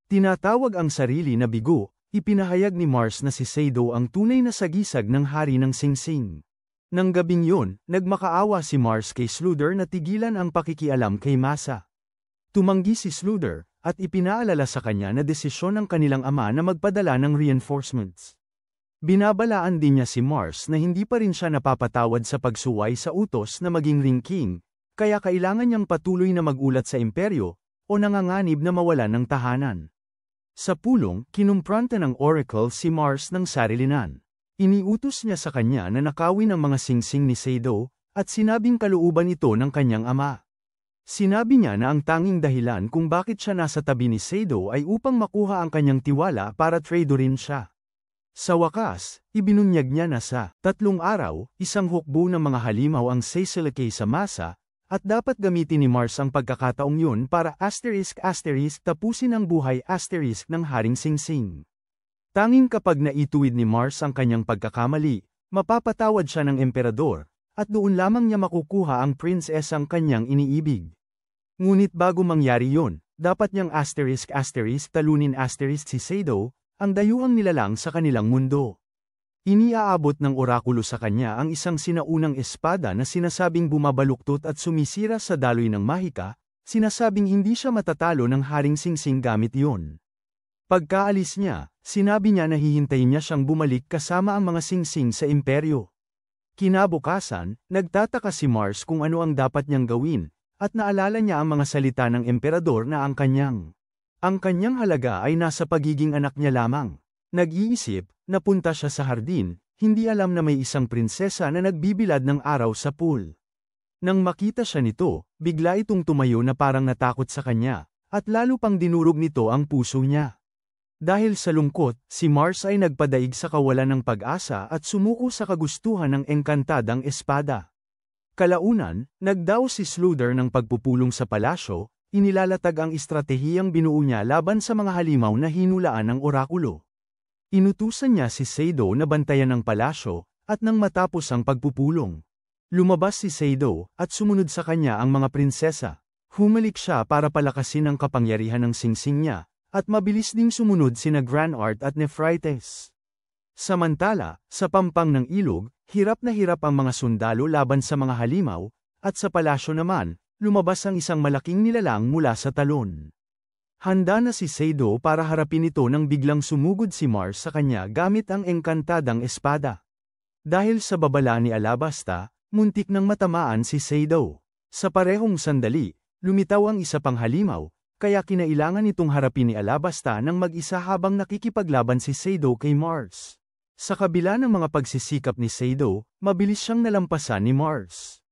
Tinatawag ang sarili na bigo, ipinahayag ni Mars na si Sado ang tunay na sagisag ng hari ng singsing. Nang gabing yun, nagmakaawa si Mars kay Sluder na tigilan ang pakikialam kay Masa. Tumanggi si Sluder, at ipinaalala sa kanya na desisyon ng kanilang ama na magpadala ng reinforcements. Binabalaan din niya si Mars na hindi pa rin siya napapatawad sa pagsuway sa utos na maging ring king, kaya kailangan niyang patuloy na magulat sa imperyo, o nanganganib na mawalan ng tahanan. Sa pulong, kinumpranta ng Oracle si Mars ng sarilinan. Iniutos niya sa kanya na nakawin ang mga singsing ni Sado, at sinabing kalooban ito ng kanyang ama. Sinabi niya na ang tanging dahilan kung bakit siya nasa tabi ni Sado ay upang makuha ang kanyang tiwala para tradorin siya. Sa wakas, ibinunyag niya na sa 3 araw, isang hukbo ng mga halimaw ang Sasilicay sa Masa, at dapat gamitin ni Mars ang pagkakataong yun para tapusin ang buhay ng Haring Singsing. Tanging kapag naituwid ni Mars ang kanyang pagkakamali, mapapatawad siya ng emperador, at doon lamang niya makukuha ang prinsesang kanyang iniibig. Ngunit bago mangyari yon, dapat niyang talunin si Sado, ang dayuhang nilalang sa kanilang mundo. Iniaabot ng orakulo sa kanya ang isang sinaunang espada na sinasabing bumabaluktot at sumisira sa daloy ng mahika, sinasabing hindi siya matatalo ng Haring Singsing gamit yon. Pagkaalis niya, sinabi niya na hihintayin niya siyang bumalik kasama ang mga singsing sa imperyo. Kinabukasan, nagtataka si Mars kung ano ang dapat niyang gawin, at naalala niya ang mga salita ng emperador na ang kanyang halaga ay nasa pagiging anak niya lamang. Nag-iisip, napunta siya sa hardin, hindi alam na may isang prinsesa na nagbibilad ng araw sa pool. Nang makita siya nito, bigla itong tumayo na parang natakot sa kanya, at lalo pang dinurog nito ang puso niya. Dahil sa lungkot, si Mars ay nagpadaig sa kawalan ng pag-asa at sumuko sa kagustuhan ng engkantadang espada. Kalaunan, nagdaos si Sluder ng pagpupulong sa palasyo, inilalatag ang estratehiyang binuo niya laban sa mga halimaw na hinulaan ng orakulo. Inutusan niya si Sado na bantayan ang palasyo, at nang matapos ang pagpupulong, lumabas si Sado, at sumunod sa kanya ang mga prinsesa. Humalik siya para palakasin ang kapangyarihan ng singsing niya, at mabilis ding sumunod sina Granart at Nephrites. Samantala, sa pampang ng ilog, hirap na hirap ang mga sundalo laban sa mga halimaw, at sa palasyo naman, lumabas ang isang malaking nilalang mula sa talon. Handa na si Sado para harapin ito nang biglang sumugod si Mars sa kanya gamit ang engkantadang espada. Dahil sa babala ni Alabasta, muntik nang matamaan si Sado. Sa parehong sandali, lumitaw ang isa pang halimaw, kaya kinailangan itong harapin ni Alabasta ng mag-isa habang nakikipaglaban si Sado kay Mars. Sa kabila ng mga pagsisikap ni Sado, mabilis siyang nalampasan ni Mars.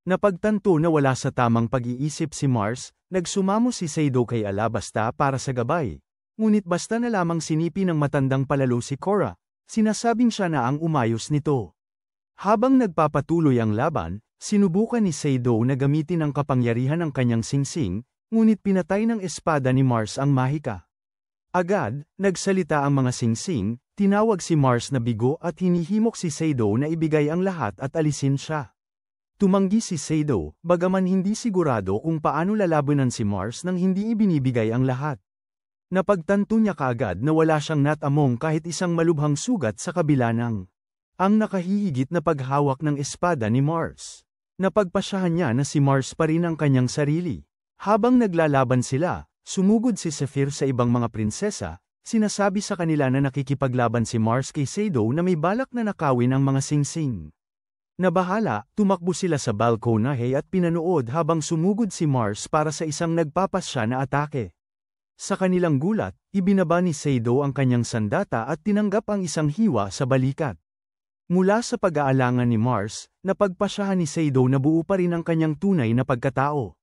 Napagtanto na wala sa tamang pag-iisip si Mars, nagsumamo si Sado kay Alabasta para sa gabay. Ngunit basta na lamang sinipi ng matandang palalo si Cora, sinasabing siya na ang umayos nito. Habang nagpapatuloy ang laban, sinubukan ni Sado na gamitin ang kapangyarihan ng kanyang singsing, ngunit pinatay ng espada ni Mars ang mahika. Agad, nagsalita ang mga singsing, tinawag si Mars na bigo at hinihimok si Sado na ibigay ang lahat at alisin siya. Tumanggi si Sado, bagaman hindi sigurado kung paano lalabanan si Mars nang hindi ibinibigay ang lahat. Napagtanto niya kaagad na wala siyang natamong kahit isang malubhang sugat sa kabila ng ang nakahihigit na paghawak ng espada ni Mars. Napagpasyahan niya na si Mars pa rin ang kanyang sarili. Habang naglalaban sila, sumugod si Zephyr sa ibang mga prinsesa, sinasabi sa kanila na nakikipaglaban si Mars kay Sado na may balak na nakawin ang mga singsing. Nabahala, tumakbo sila sa balkonahe at pinanood habang sumugod si Mars para sa isang nagpapasya na atake. Sa kanilang gulat, ibinaba ni Sado ang kanyang sandata at tinanggap ang isang hiwa sa balikat. Mula sa pag-aalangan ni Mars, napagpasyahan ni Sado na buo pa rin ang kanyang tunay na pagkatao.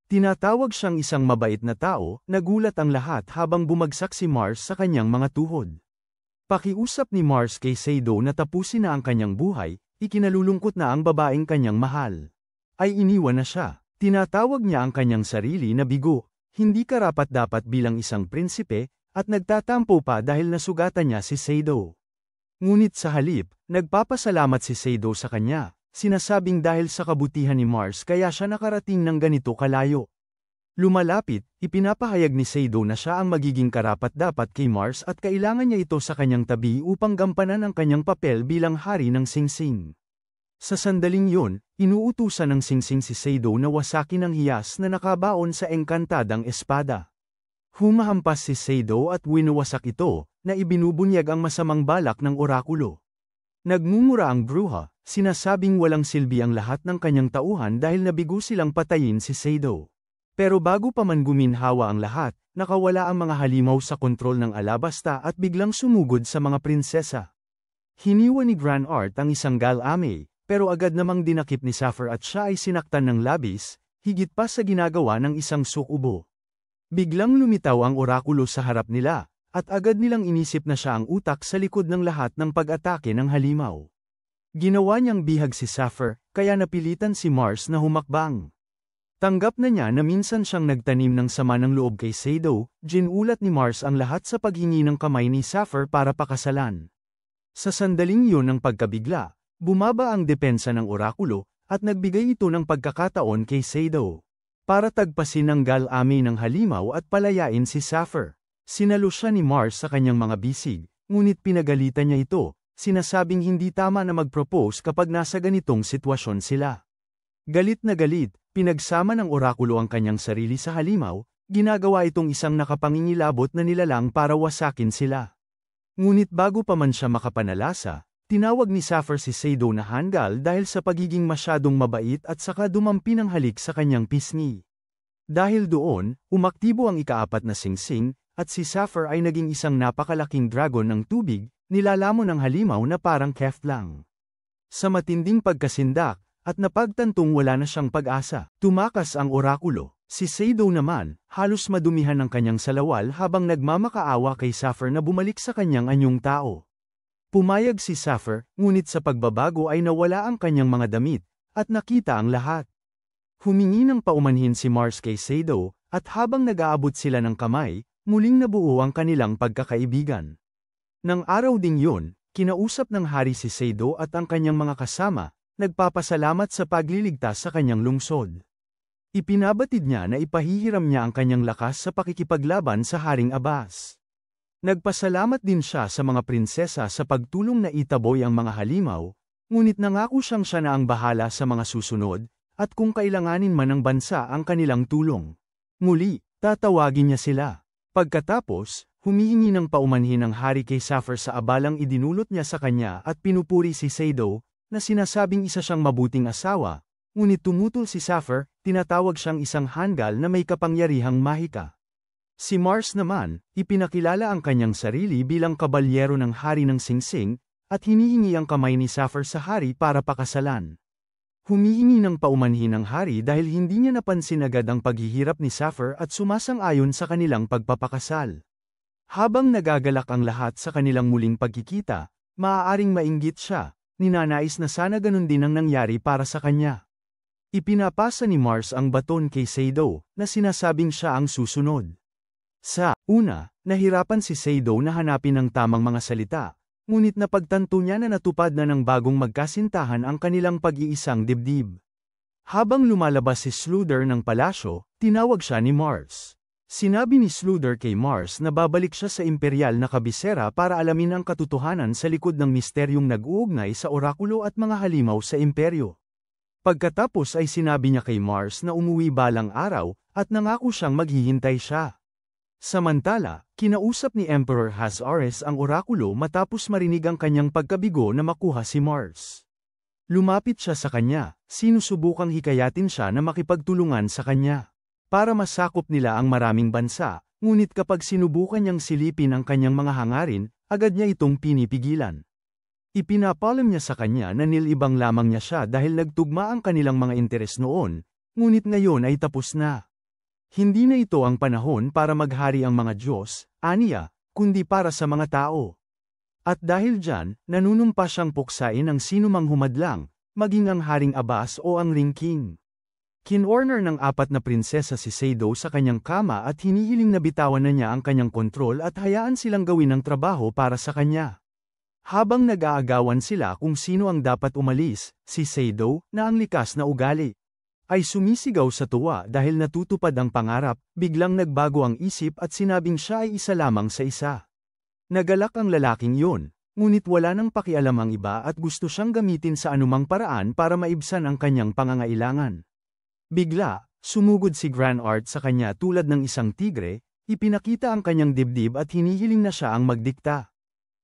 Tinatawag siyang isang mabait na tao, nagulat ang lahat habang bumagsak si Mars sa kanyang mga tuhod. Pakiusap ni Mars kay Sado na tapusin na ang kanyang buhay, ikinalulungkot na ang babaeng kanyang mahal. Ay iniwan na siya. Tinatawag niya ang kanyang sarili na bigo, hindi karapat-dapat bilang isang prinsipe, at nagtatampo pa dahil nasugatan niya si Sado. Ngunit sa halip, nagpapasalamat si Sado sa kanya. Sinasabing dahil sa kabutihan ni Mars kaya siya nakarating ng ganito kalayo. Lumalapit, ipinapahayag ni Sado na siya ang magiging karapat-dapat kay Mars at kailangan niya ito sa kanyang tabi upang gampanan ang kanyang papel bilang hari ng singsing. Sa sandaling yun, inuutusan ng singsing si Sado na wasakin ang hiyas na nakabaon sa engkantadang espada. Humahampas si Sado at winuwasak ito, na ibinubunyag ang masamang balak ng orakulo. Nagmumura ang bruha, sinasabing walang silbi ang lahat ng kanyang tauhan dahil nabigo silang patayin si Sado. Pero bago pa man guminhawa ang lahat, nakawala ang mga halimaw sa kontrol ng Alabasta at biglang sumugod sa mga prinsesa. Hiniwa ni Grand Art ang isang Gal-Ame, pero agad namang dinakip ni Sapphire at siya ay sinaktan ng labis, higit pa sa ginagawa ng isang sukubo. Biglang lumitaw ang orakulo sa harap nila, at agad nilang inisip na siya ang utak sa likod ng lahat ng pag-atake ng halimaw. Ginawa niyang bihag si Sapphire, kaya napilitan si Mars na humakbang. Tanggap na niya na minsan siyang nagtanim ng sama ng loob kay Sado, ginulat ni Mars ang lahat sa paghingi ng kamay ni Sapphire para pakasalan. Sa sandaling yun ng pagkabigla, bumaba ang depensa ng orakulo, at nagbigay ito ng pagkakataon kay Sado para tagpasin ang Gal-Ame ng halimaw at palayain si Sapphire. Sinalo siya ni Mars sa kanyang mga bisig, ngunit pinagalitan niya ito, sinasabing hindi tama na mag-propose kapag nasa ganitong sitwasyon sila. Galit na galit, pinagsama ng orakulo ang kanyang sarili sa halimaw, ginagawa itong isang nakapangingilabot na nilalang para wasakin sila. Ngunit bago pa man siya makapanalasa, tinawag ni Sapphire si Sado na hanggal dahil sa pagiging masyadong mabait at saka dumampi ng halik sa kanyang pisngi. Dahil doon, umaktibo ang ikaapat na singsing, at si Sapphire ay naging isang napakalaking dragon ng tubig, nilalamon ng halimaw na parang kef lang. Sa matinding pagkasindak, at napagtantong wala na siyang pag-asa, tumakas ang orakulo. Si Sado naman, halos madumihan ng kanyang salawal habang nagmamakaawa kay Sapphire na bumalik sa kanyang anyong tao. Pumayag si Sapphire, ngunit sa pagbabago ay nawala ang kanyang mga damit, at nakita ang lahat. Humingi ng paumanhin si Mars kay Sado, at habang nag-aabot sila ng kamay, muling nabuo ang kanilang pagkakaibigan. Nang araw ding yun, kinausap ng hari si Sado at ang kanyang mga kasama, nagpapasalamat sa pagliligtas sa kanyang lungsod. Ipinabatid niya na ipahihiram niya ang kanyang lakas sa pakikipaglaban sa Haring Abbas. Nagpasalamat din siya sa mga prinsesa sa pagtulong na itaboy ang mga halimaw, ngunit nangako siya na ang bahala sa mga susunod, at kung kailanganin man ng bansa ang kanilang tulong. Muli, tatawagin niya sila. Pagkatapos, humihingi ng paumanhin ang hari kay Sapphire sa abalang idinulot niya sa kanya at pinupuri si Sado, na sinasabing isa siyang mabuting asawa, ngunit tumutol si Sapphire, tinatawag siyang isang hanggal na may kapangyarihang mahika. Si Mars naman, ipinakilala ang kanyang sarili bilang kabalyero ng hari ng singsing, at hinihingi ang kamay ni Sapphire sa hari para pakasalan. Humihingi ng paumanhin ang hari dahil hindi niya napansin agad ang paghihirap ni Sapphire at sumasang-ayon sa kanilang pagpapakasal. Habang nagagalak ang lahat sa kanilang muling pagkikita, maaaring mainggit siya, ninanais na sana ganun din ang nangyari para sa kanya. Ipinapasa ni Mars ang baton kay Sado, na sinasabing siya ang susunod. Sa una, nahirapan si Sado na hanapin ang tamang mga salita, ngunit napagtanto niya na natupad na ng bagong magkasintahan ang kanilang pag-iisang dibdib. Habang lumalabas si Sluther ng palasyo, tinawag siya ni Mars. Sinabi ni Sluther kay Mars na babalik siya sa imperial na kabisera para alamin ang katotohanan sa likod ng misteryong nag-uugnay sa orakulo at mga halimaw sa imperyo. Pagkatapos ay sinabi niya kay Mars na umuwi balang araw, at nangako siyang maghihintay siya. Samantala, kinausap ni Emperor Hazares ang orakulo matapos marinig ang kanyang pagkabigo na makuha si Mars. Lumapit siya sa kanya, sinusubukang hikayatin siya na makipagtulungan sa kanya. Para masakop nila ang maraming bansa, ngunit kapag sinubukan niyang silipin ang kanyang mga hangarin, agad niya itong pinipigilan. Ipinapalam niya sa kanya na nilibang lamang niya siya dahil nagtugma ang kanilang mga interes noon, ngunit ngayon ay tapos na. Hindi na ito ang panahon para maghari ang mga Diyos, aniya, kundi para sa mga tao. At dahil dyan, nanunumpa siyang puksain ang sinumang humadlang, maging ang Haring Abbas o ang Ring King. Kinorner ng 4 na prinsesa si Sado sa kanyang kama at hinihiling na bitawan na niya ang kanyang kontrol at hayaan silang gawin ang trabaho para sa kanya. Habang nag-aagawan sila kung sino ang dapat umalis, si Sado, na ang likas na ugali, ay sumisigaw sa tuwa dahil natutupad ang pangarap, biglang nagbago ang isip at sinabing siya ay isa lamang sa isa. Nagalak ang lalaking yun, ngunit wala nang pakialam ang iba at gusto siyang gamitin sa anumang paraan para maibsan ang kanyang pangangailangan. Bigla, sumugod si Grand Art sa kanya tulad ng isang tigre, ipinakita ang kanyang dibdib at hinihiling na siya ang magdikta.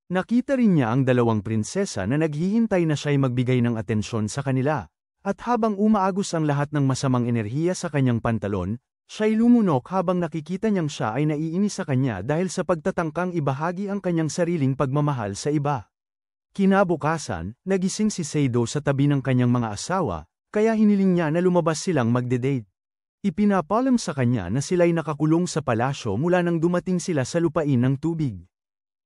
Nakita rin niya ang 2 prinsesa na naghihintay na siya'y magbigay ng atensyon sa kanila, at habang umaagos ang lahat ng masamang enerhiya sa kanyang pantalon, siya'y lumunok habang nakikita niyang siya ay naiinis sa kanya dahil sa pagtatangkang ibahagi ang kanyang sariling pagmamahal sa iba. Kinabukasan, nagising si Sado sa tabi ng kanyang mga asawa, kaya hiniling niya na lumabas silang magde-date. Ipinapalam sa kanya na sila'y nakakulong sa palasyo mula nang dumating sila sa lupain ng tubig.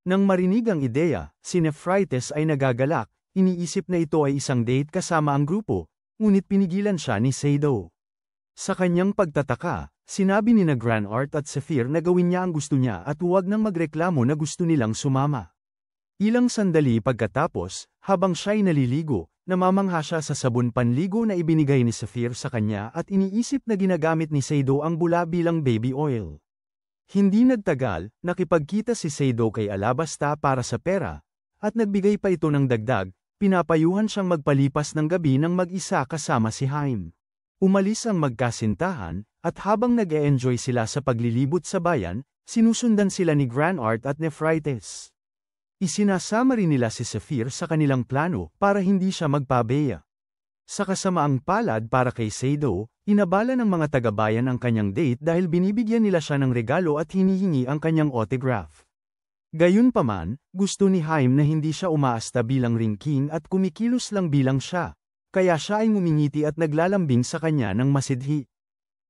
Nang marinig ang ideya, si Nephrites ay nagagalak, iniisip na ito ay isang date kasama ang grupo, ngunit pinigilan siya ni Sado. Sa kanyang pagtataka, sinabi ni Grand Art at Zephyr na gawin niya ang gusto niya at huwag nang magreklamo na gusto nilang sumama. Ilang sandali pagkatapos, habang siya'y naliligo, namamangha siya sa sabon panligo na ibinigay ni Zephyr sa kanya at iniisip na ginagamit ni Sado ang bula bilang baby oil. Hindi nagtagal, nakipagkita si Sado kay Alabasta para sa pera, at nagbigay pa ito ng dagdag, pinapayuhan siyang magpalipas ng gabi ng mag-isa kasama si Haim. Umalis ang magkasintahan, at habang nag-e-enjoy sila sa paglilibot sa bayan, sinusundan sila ni Grand Art at Nephrites. Isinasama rin nila si Zephyr sa kanilang plano para hindi siya magpabeya. Sa kasamaang palad para kay Sado, inabala ng mga taga-bayan ang kanyang date dahil binibigyan nila siya ng regalo at hinihingi ang kanyang autograph. Gayunpaman, gusto ni Haim na hindi siya umaasta bilang Ring King at kumikilos lang bilang siya. Kaya siya ay ngumingiti at naglalambing sa kanya ng masidhi.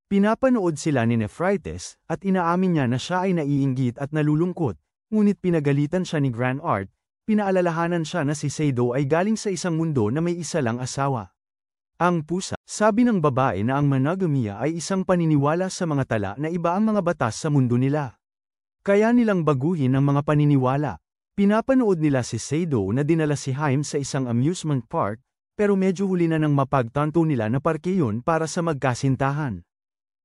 Pinapanood sila ni Nephrites, at inaamin niya na siya ay naiinggit at nalulungkot, ngunit pinagalitan siya ni Grand Art, pinaalalahanan siya na si Sado ay galing sa isang mundo na may isa lang asawa. Ang pusa, sabi ng babae na ang monogamia ay isang paniniwala sa mga tala na iba ang mga batas sa mundo nila. Kaya nilang baguhin ang mga paniniwala. Pinapanood nila si Sado na dinala si Haim sa isang amusement park, pero medyo huli na nang mapagtanto nila na parke yun para sa magkasintahan.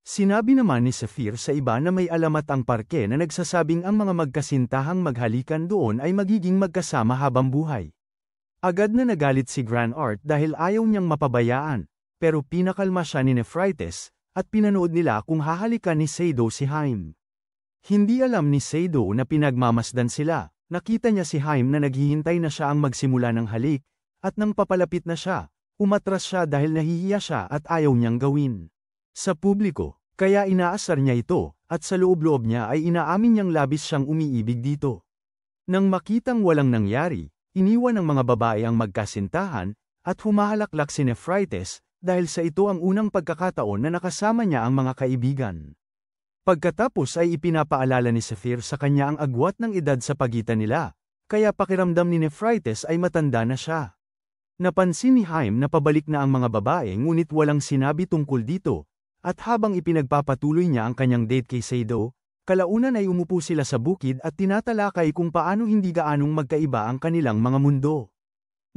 Sinabi naman ni Zephyr sa iba na may alamat ang parke na nagsasabing ang mga magkasintahang maghalikan doon ay magiging magkasama habang buhay. Agad na nagalit si Grand Art dahil ayaw niyang mapabayaan, pero pinakalma siya ni Nephrites, at pinanood nila kung hahalikan ni Sado si Haim. Hindi alam ni Sado na pinagmamasdan sila, nakita niya si Haim na naghihintay na siya ang magsimula ng halik, at nang papalapit na siya, umatras siya dahil nahihiya siya at ayaw niyang gawin sa publiko, kaya inaasar niya ito, at sa loob-loob niya ay inaamin niyang labis siyang umiibig dito. Nang makitang walang nangyari, iniwan ng mga babae ang magkasintahan, at humahalaklak si Nephrites, dahil sa ito ang unang pagkakataon na nakasama niya ang mga kaibigan. Pagkatapos ay ipinapaalala ni Zephyr sa kanya ang agwat ng edad sa pagitan nila, kaya pakiramdam ni Nephrites ay matanda na siya. Napansin ni Haim na pabalik na ang mga babae ngunit walang sinabi tungkol dito, at habang ipinagpapatuloy niya ang kanyang date kay Sado, kalaunan ay umupo sila sa bukid at tinatalakay kung paano hindi gaanong magkaiba ang kanilang mga mundo.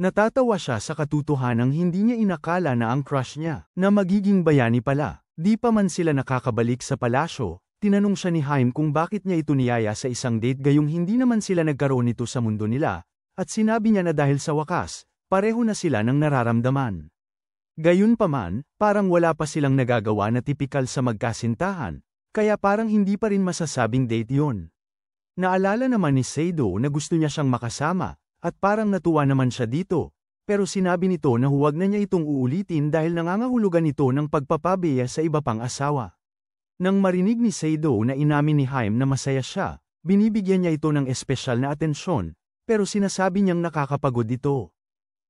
Natatawa siya sa katotohanang hindi niya inakala na ang crush niya, na magiging bayani pala. Di pa man sila nakakabalik sa palasyo, tinanong siya ni Haim kung bakit niya ito niyaya sa isang date gayong hindi naman sila nagkaroon nito sa mundo nila, at sinabi niya na dahil sa wakas, pareho na sila ng nararamdaman. Gayunpaman, parang wala pa silang nagagawa na tipikal sa magkasintahan, kaya parang hindi pa rin masasabing date yun. Naalala naman ni Seido na gusto niya siyang makasama, at parang natuwa naman siya dito, pero sinabi nito na huwag na niya itong uulitin dahil nangangahulugan ito ng pagpapabeya sa iba pang asawa. Nang marinig ni Seido na inamin ni Haim na masaya siya, binibigyan niya ito ng espesyal na atensyon, pero sinasabi niyang nakakapagod ito.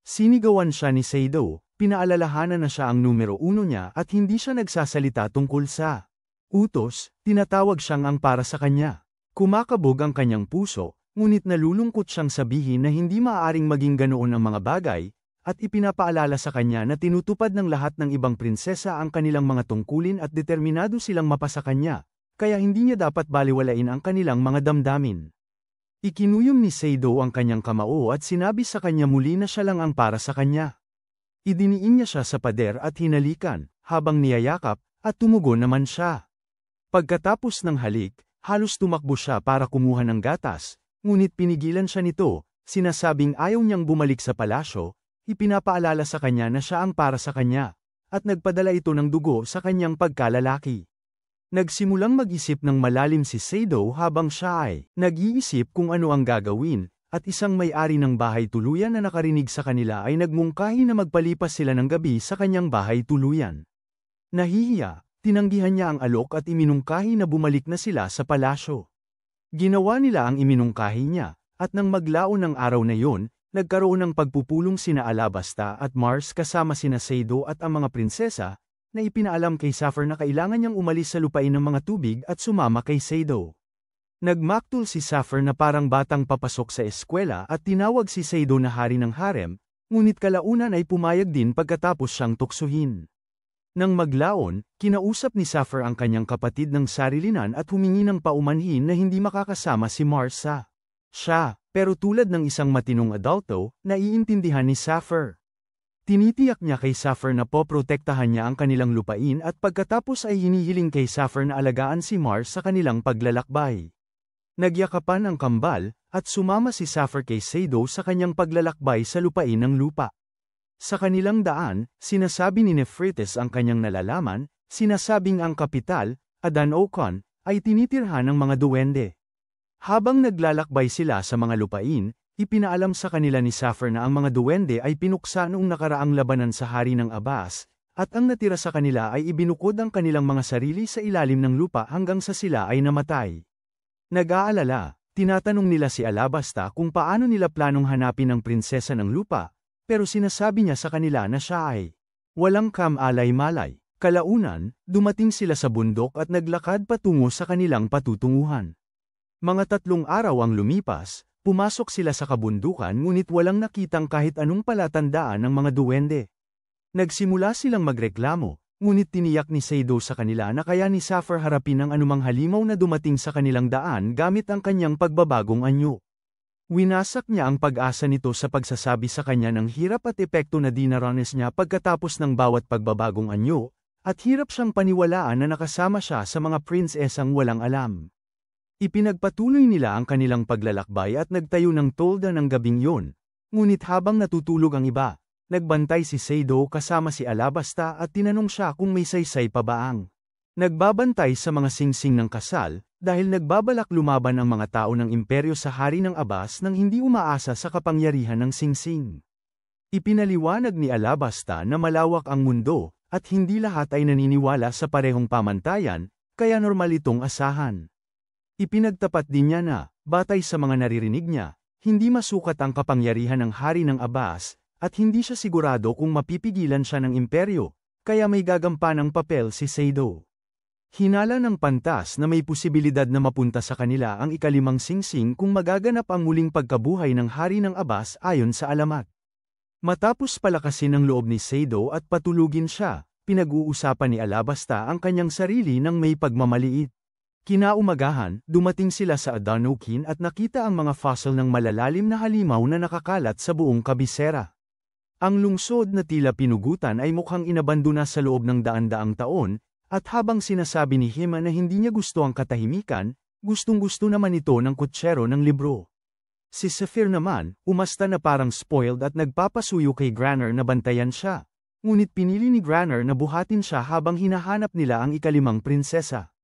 Sinigawan siya ni Seido, pinaalalahanan na siya ang numero 1 niya at hindi siya nagsasalita tungkol sa utos, tinatawag siyang ang para sa kanya. Kumakabog ang kanyang puso, ngunit nalulungkot siyang sabihin na hindi maaaring maging ganoon ang mga bagay, at ipinapaalala sa kanya na tinutupad ng lahat ng ibang prinsesa ang kanilang mga tungkulin at determinado silang mapasa kanya, kaya hindi niya dapat baliwalain ang kanilang mga damdamin. Ikinuyom ni Seido ang kanyang kamao at sinabi sa kanya muli na siya lang ang para sa kanya. Idiniin niya siya sa pader at hinalikan, habang niyayakap, at tumugon naman siya. Pagkatapos ng halik, halos tumakbo siya para kumuha ng gatas, ngunit pinigilan siya nito, sinasabing ayaw niyang bumalik sa palasyo, ipinapaalala sa kanya na siya ang para sa kanya, at nagpadala ito ng dugo sa kanyang pagkalalaki. Nagsimulang mag-isip ng malalim si Seido habang siya ay nag-iisip kung ano ang gagawin, at isang may-ari ng bahay tuluyan na nakarinig sa kanila ay nagmungkahi na magpalipas sila ng gabi sa kanyang bahay tuluyan. Nahihiya, tinanggihan niya ang alok at iminungkahi na bumalik na sila sa palasyo. Ginawa nila ang iminungkahi niya, at nang maglaon ng araw na yon, nagkaroon ng pagpupulong sina Alabasta at Mars kasama sina Seido at ang mga prinsesa, na ipinaalam kay Saphir na kailangan niyang umalis sa lupain ng mga tubig at sumama kay Seido. Nagmaktul si Saphir na parang batang papasok sa eskwela at tinawag si Seido na hari ng harem, ngunit kalaunan ay pumayag din pagkatapos siyang tuksuhin. Nang maglaon, kinausap ni Saphir ang kanyang kapatid ng sarilinan at humingi ng paumanhin na hindi makakasama si Mars sa siya, pero tulad ng isang matinong adulto, naiintindihan ni Saphir. Tinitiyak niya kay Saphir na poprotektahan niya ang kanilang lupain at pagkatapos ay hinihiling kay Saphir na alagaan si Mars sa kanilang paglalakbay. Nagyakapan ang kambal, at sumama si Saphir kay Seido sa kanyang paglalakbay sa lupain ng lupa. Sa kanilang daan, sinasabi ni Nephrites ang kanyang nalalaman, sinasabing ang kapital, Adan-Okon, ay tinitirhan ng mga duwende. Habang naglalakbay sila sa mga lupain, ipinaalam sa kanila ni Saphir na ang mga duwende ay pinuksa noong nakaraang labanan sa hari ng Abbas, at ang natira sa kanila ay ibinukod ang kanilang mga sarili sa ilalim ng lupa hanggang sa sila ay namatay. Nag-aalala, tinatanong nila si Alabasta kung paano nila planong hanapin ang prinsesa ng lupa, pero sinasabi niya sa kanila na siya ay walang kam-alay-malay. Kalaunan, dumating sila sa bundok at naglakad patungo sa kanilang patutunguhan. Mga 3 araw ang lumipas, pumasok sila sa kabundukan ngunit walang nakitang kahit anong palatandaan ng mga duwende. Nagsimula silang magreklamo, ngunit tiniyak ni Seido sa kanila na kaya ni Saphir harapin ang anumang halimaw na dumating sa kanilang daan gamit ang kanyang pagbabagong anyo. Winasak niya ang pag-asa nito sa pagsasabi sa kanya ng hirap at epekto na dinaranas niya pagkatapos ng bawat pagbabagong anyo, at hirap siyang paniwalaan na nakasama siya sa mga prinsesang walang alam. Ipinagpatuloy nila ang kanilang paglalakbay at nagtayo ng tolda ng gabing yon, ngunit habang natutulog ang iba, nagbantay si Seido kasama si Alabasta at tinanong siya kung may saysay pa ba ang nagbabantay sa mga singsing ng kasal, dahil nagbabalak lumaban ang mga tao ng imperyo sa hari ng Abbas nang hindi umaasa sa kapangyarihan ng singsing. Ipinaliwanag ni Alabasta na malawak ang mundo, at hindi lahat ay naniniwala sa parehong pamantayan, kaya normal itong asahan. Ipinagtapat din niya na, batay sa mga naririnig niya, hindi masukat ang kapangyarihan ng hari ng Abbas, at hindi siya sigurado kung mapipigilan siya ng imperyo, kaya may gagampanang papel si Seido. Hinala ng pantas na may posibilidad na mapunta sa kanila ang ikalimang singsing kung magaganap ang muling pagkabuhay ng hari ng Abbas ayon sa alamat. Matapos palakasin ang loob ni Seido at patulugin siya, pinag-uusapan ni Alabasta ang kanyang sarili ng may pagmamaliit. Kinaumagahan, dumating sila sa Adan-Okon at nakita ang mga fossil ng malalalim na halimaw na nakakalat sa buong kabisera. Ang lungsod na tila pinugutan ay mukhang inabandona sa loob ng daan-daang taon, at habang sinasabi ni Hima na hindi niya gusto ang katahimikan, gustong-gusto naman ito ng kutsero ng libro. Si Saphir naman, umasta na parang spoiled at nagpapasuyo kay Granner na bantayan siya, ngunit pinili ni Granner na buhatin siya habang hinahanap nila ang ikalimang prinsesa.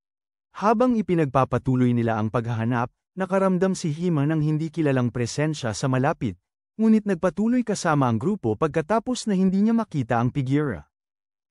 Habang ipinagpapatuloy nila ang paghahanap, nakaramdam si Hima ng hindi kilalang presensya sa malapit, ngunit nagpatuloy kasama ang grupo pagkatapos na hindi niya makita ang figura.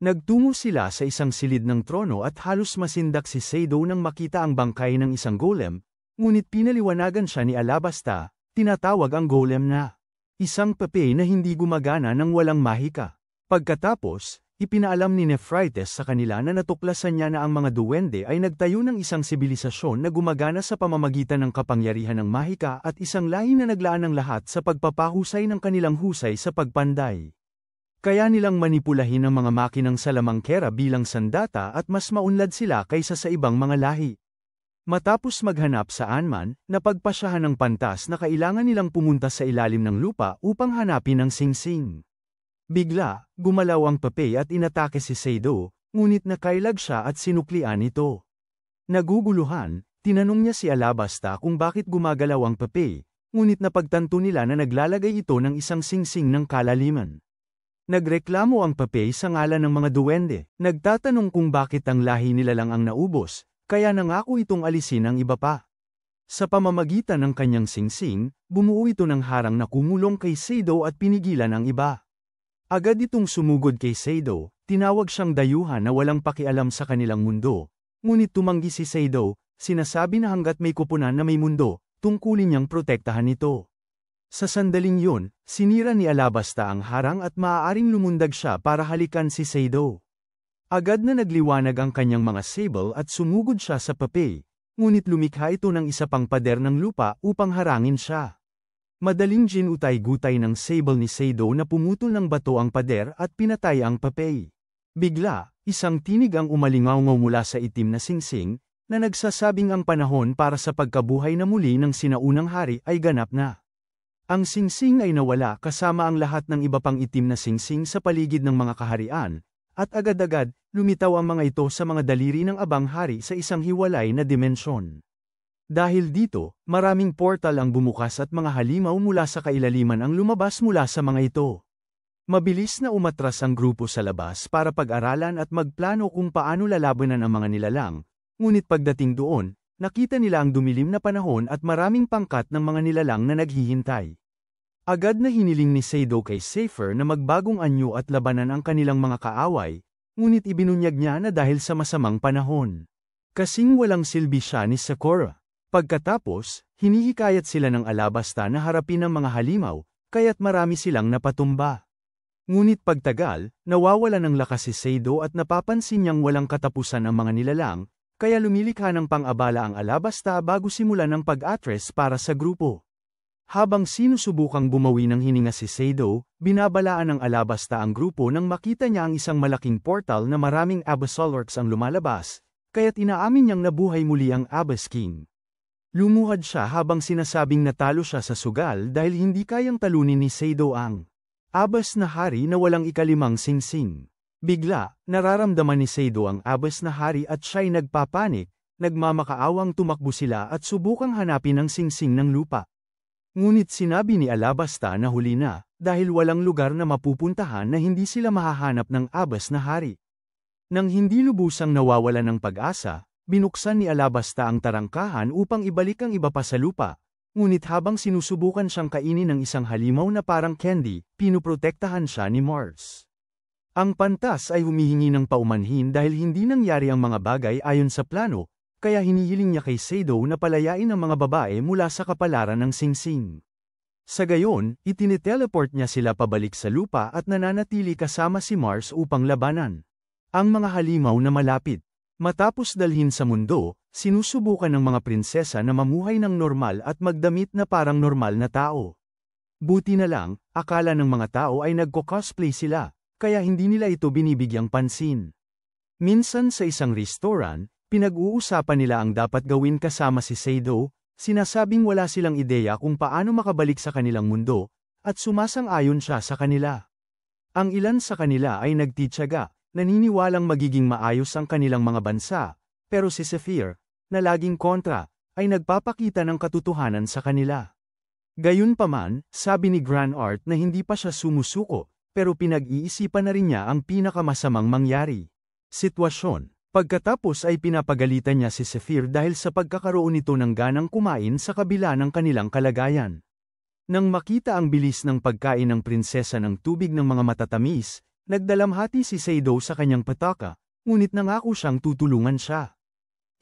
Nagtungo sila sa isang silid ng trono at halos masindak si Seido nang makita ang bangkay ng isang golem, ngunit pinaliwanagan siya ni Alabasta, tinatawag ang golem na isang pape na hindi gumagana ng walang mahika. Pagkatapos, ipinaalam ni Nephrites sa kanila na natuklasan niya na ang mga duwende ay nagtayo ng isang sibilisasyon na gumagana sa pamamagitan ng kapangyarihan ng mahika at isang lahi na naglaan ng lahat sa pagpapahusay ng kanilang husay sa pagpanday. Kaya nilang manipulahin ang mga makinang salamangkera bilang sandata at mas maunlad sila kaysa sa ibang mga lahi. Matapos maghanap saan man, napagpasyahan ng pantas na kailangan nilang pumunta sa ilalim ng lupa upang hanapin ang singsing. Bigla, gumalaw ang pape at inatake si Seido, ngunit nakailag siya at sinuklian ito. Naguguluhan, tinanong niya si Alabasta kung bakit gumagalaw ang pape, ngunit napagtanto nila na naglalagay ito ng isang singsing ng kalaliman. Nagreklamo ang pape sa ngalan ng mga duwende, nagtatanong kung bakit ang lahi nila lang ang naubos, kaya nangako itong alisin ang iba pa. Sa pamamagitan ng kanyang singsing, bumuo ito ng harang na kumulong kay Seido at pinigilan ang iba. Agad itong sumugod kay Seido, tinawag siyang dayuhan na walang pakialam sa kanilang mundo, ngunit tumanggi si Seido, sinasabi na hanggat may kupunan na may mundo, tungkulin niyang protektahan ito. Sa sandaling yun, sinira ni Alabasta ang harang at maaaring lumundag siya para halikan si Seido. Agad na nagliwanag ang kanyang mga sable at sumugod siya sa pape, ngunit lumikha ito ng isa pang pader ng lupa upang harangin siya. Madaling ginutay-gutay ng sable ni Seido na pumutol ng bato ang pader at pinatay ang pape. Bigla, isang tinig ang umalingaw mula sa itim na singsing, na nagsasabing ang panahon para sa pagkabuhay na muli ng sinaunang hari ay ganap na. Ang singsing ay nawala kasama ang lahat ng iba pang itim na singsing sa paligid ng mga kaharian, at agad-agad, lumitaw ang mga ito sa mga daliri ng abang hari sa isang hiwalay na dimensyon. Dahil dito, maraming portal ang bumukas at mga halimaw mula sa kailaliman ang lumabas mula sa mga ito. Mabilis na umatras ang grupo sa labas para pag-aralan at magplano kung paano lalabanan ang mga nilalang, ngunit pagdating doon, nakita nila ang dumilim na panahon at maraming pangkat ng mga nilalang na naghihintay. Agad na hiniling ni Seido kay Safer na magbagong anyo at labanan ang kanilang mga kaaway, ngunit ibinunyag niya na dahil sa masamang panahon. Kasing walang silbi siya ni Sakura. Pagkatapos, hinihikayat sila ng Alabasta na harapin ang mga halimaw, kaya't marami silang napatumba. Ngunit pagtagal, nawawala ng lakas si Seido at napapansin niyang walang katapusan ang mga nilalang, kaya lumilikha ng pang-abala ang Alabasta bago simulan ng pag-atres para sa grupo. Habang sinusubukang bumawi ng hininga si Seido, binabalaan ng Alabasta ang grupo nang makita niya ang isang malaking portal na maraming Abyssalorcs ang lumalabas, kaya't inaamin niyang nabuhay muli ang Abyss King. Lumuhad siya habang sinasabing natalo siya sa sugal dahil hindi kayang talunin ni Seido ang Abyss na hari na walang ikalimang singsing. Bigla, nararamdaman ni Seido ang Abyss na hari at siya'y nagpapanik, nagmamakaawang tumakbo sila at subukang hanapin ang singsing ng lupa. Ngunit sinabi ni Alabasta na huli na, dahil walang lugar na mapupuntahan na hindi sila mahahanap ng Abyss na hari. Nang hindi lubusang nawawala ng pag-asa, binuksan ni Alabasta ang tarangkahan upang ibalik ang iba pa sa lupa, ngunit habang sinusubukan siyang kainin ng isang halimaw na parang candy, pinuprotektahan siya ni Mars. Ang pantas ay humihingi ng paumanhin dahil hindi nangyari ang mga bagay ayon sa plano, kaya hinihiling niya kay Seido na palayain ang mga babae mula sa kapalaran ng singsing. Sa gayon, itiniteleport niya sila pabalik sa lupa at nananatili kasama si Mars upang labanan ang mga halimaw na malapit. Matapos dalhin sa mundo, sinusubukan ng mga prinsesa na mamuhay ng normal at magdamit na parang normal na tao. Buti na lang, akala ng mga tao ay nagko-cosplay sila, kaya hindi nila ito binibigyang pansin. Minsan sa isang restaurant, pinag-uusapan nila ang dapat gawin kasama si Seido, sinasabing wala silang ideya kung paano makabalik sa kanilang mundo, at sumasang-ayon siya sa kanila. Ang ilan sa kanila ay nagtitiyaga, naniniwalang magiging maayos ang kanilang mga bansa, pero si Zephyr, na laging kontra, ay nagpapakita ng katotohanan sa kanila. Gayunpaman, sabi ni Grand Art na hindi pa siya sumusuko, pero pinag-iisipan na rin niya ang pinakamasamang mangyari. Sitwasyon. Pagkatapos ay pinapagalitan niya si Zephyr dahil sa pagkakaroon nito ng ganang kumain sa kabila ng kanilang kalagayan. Nang makita ang bilis ng pagkain ng prinsesa ng tubig ng mga matatamis, nagdalamhati si Seido sa kanyang pataka, ngunit nangako siyang tutulungan siya.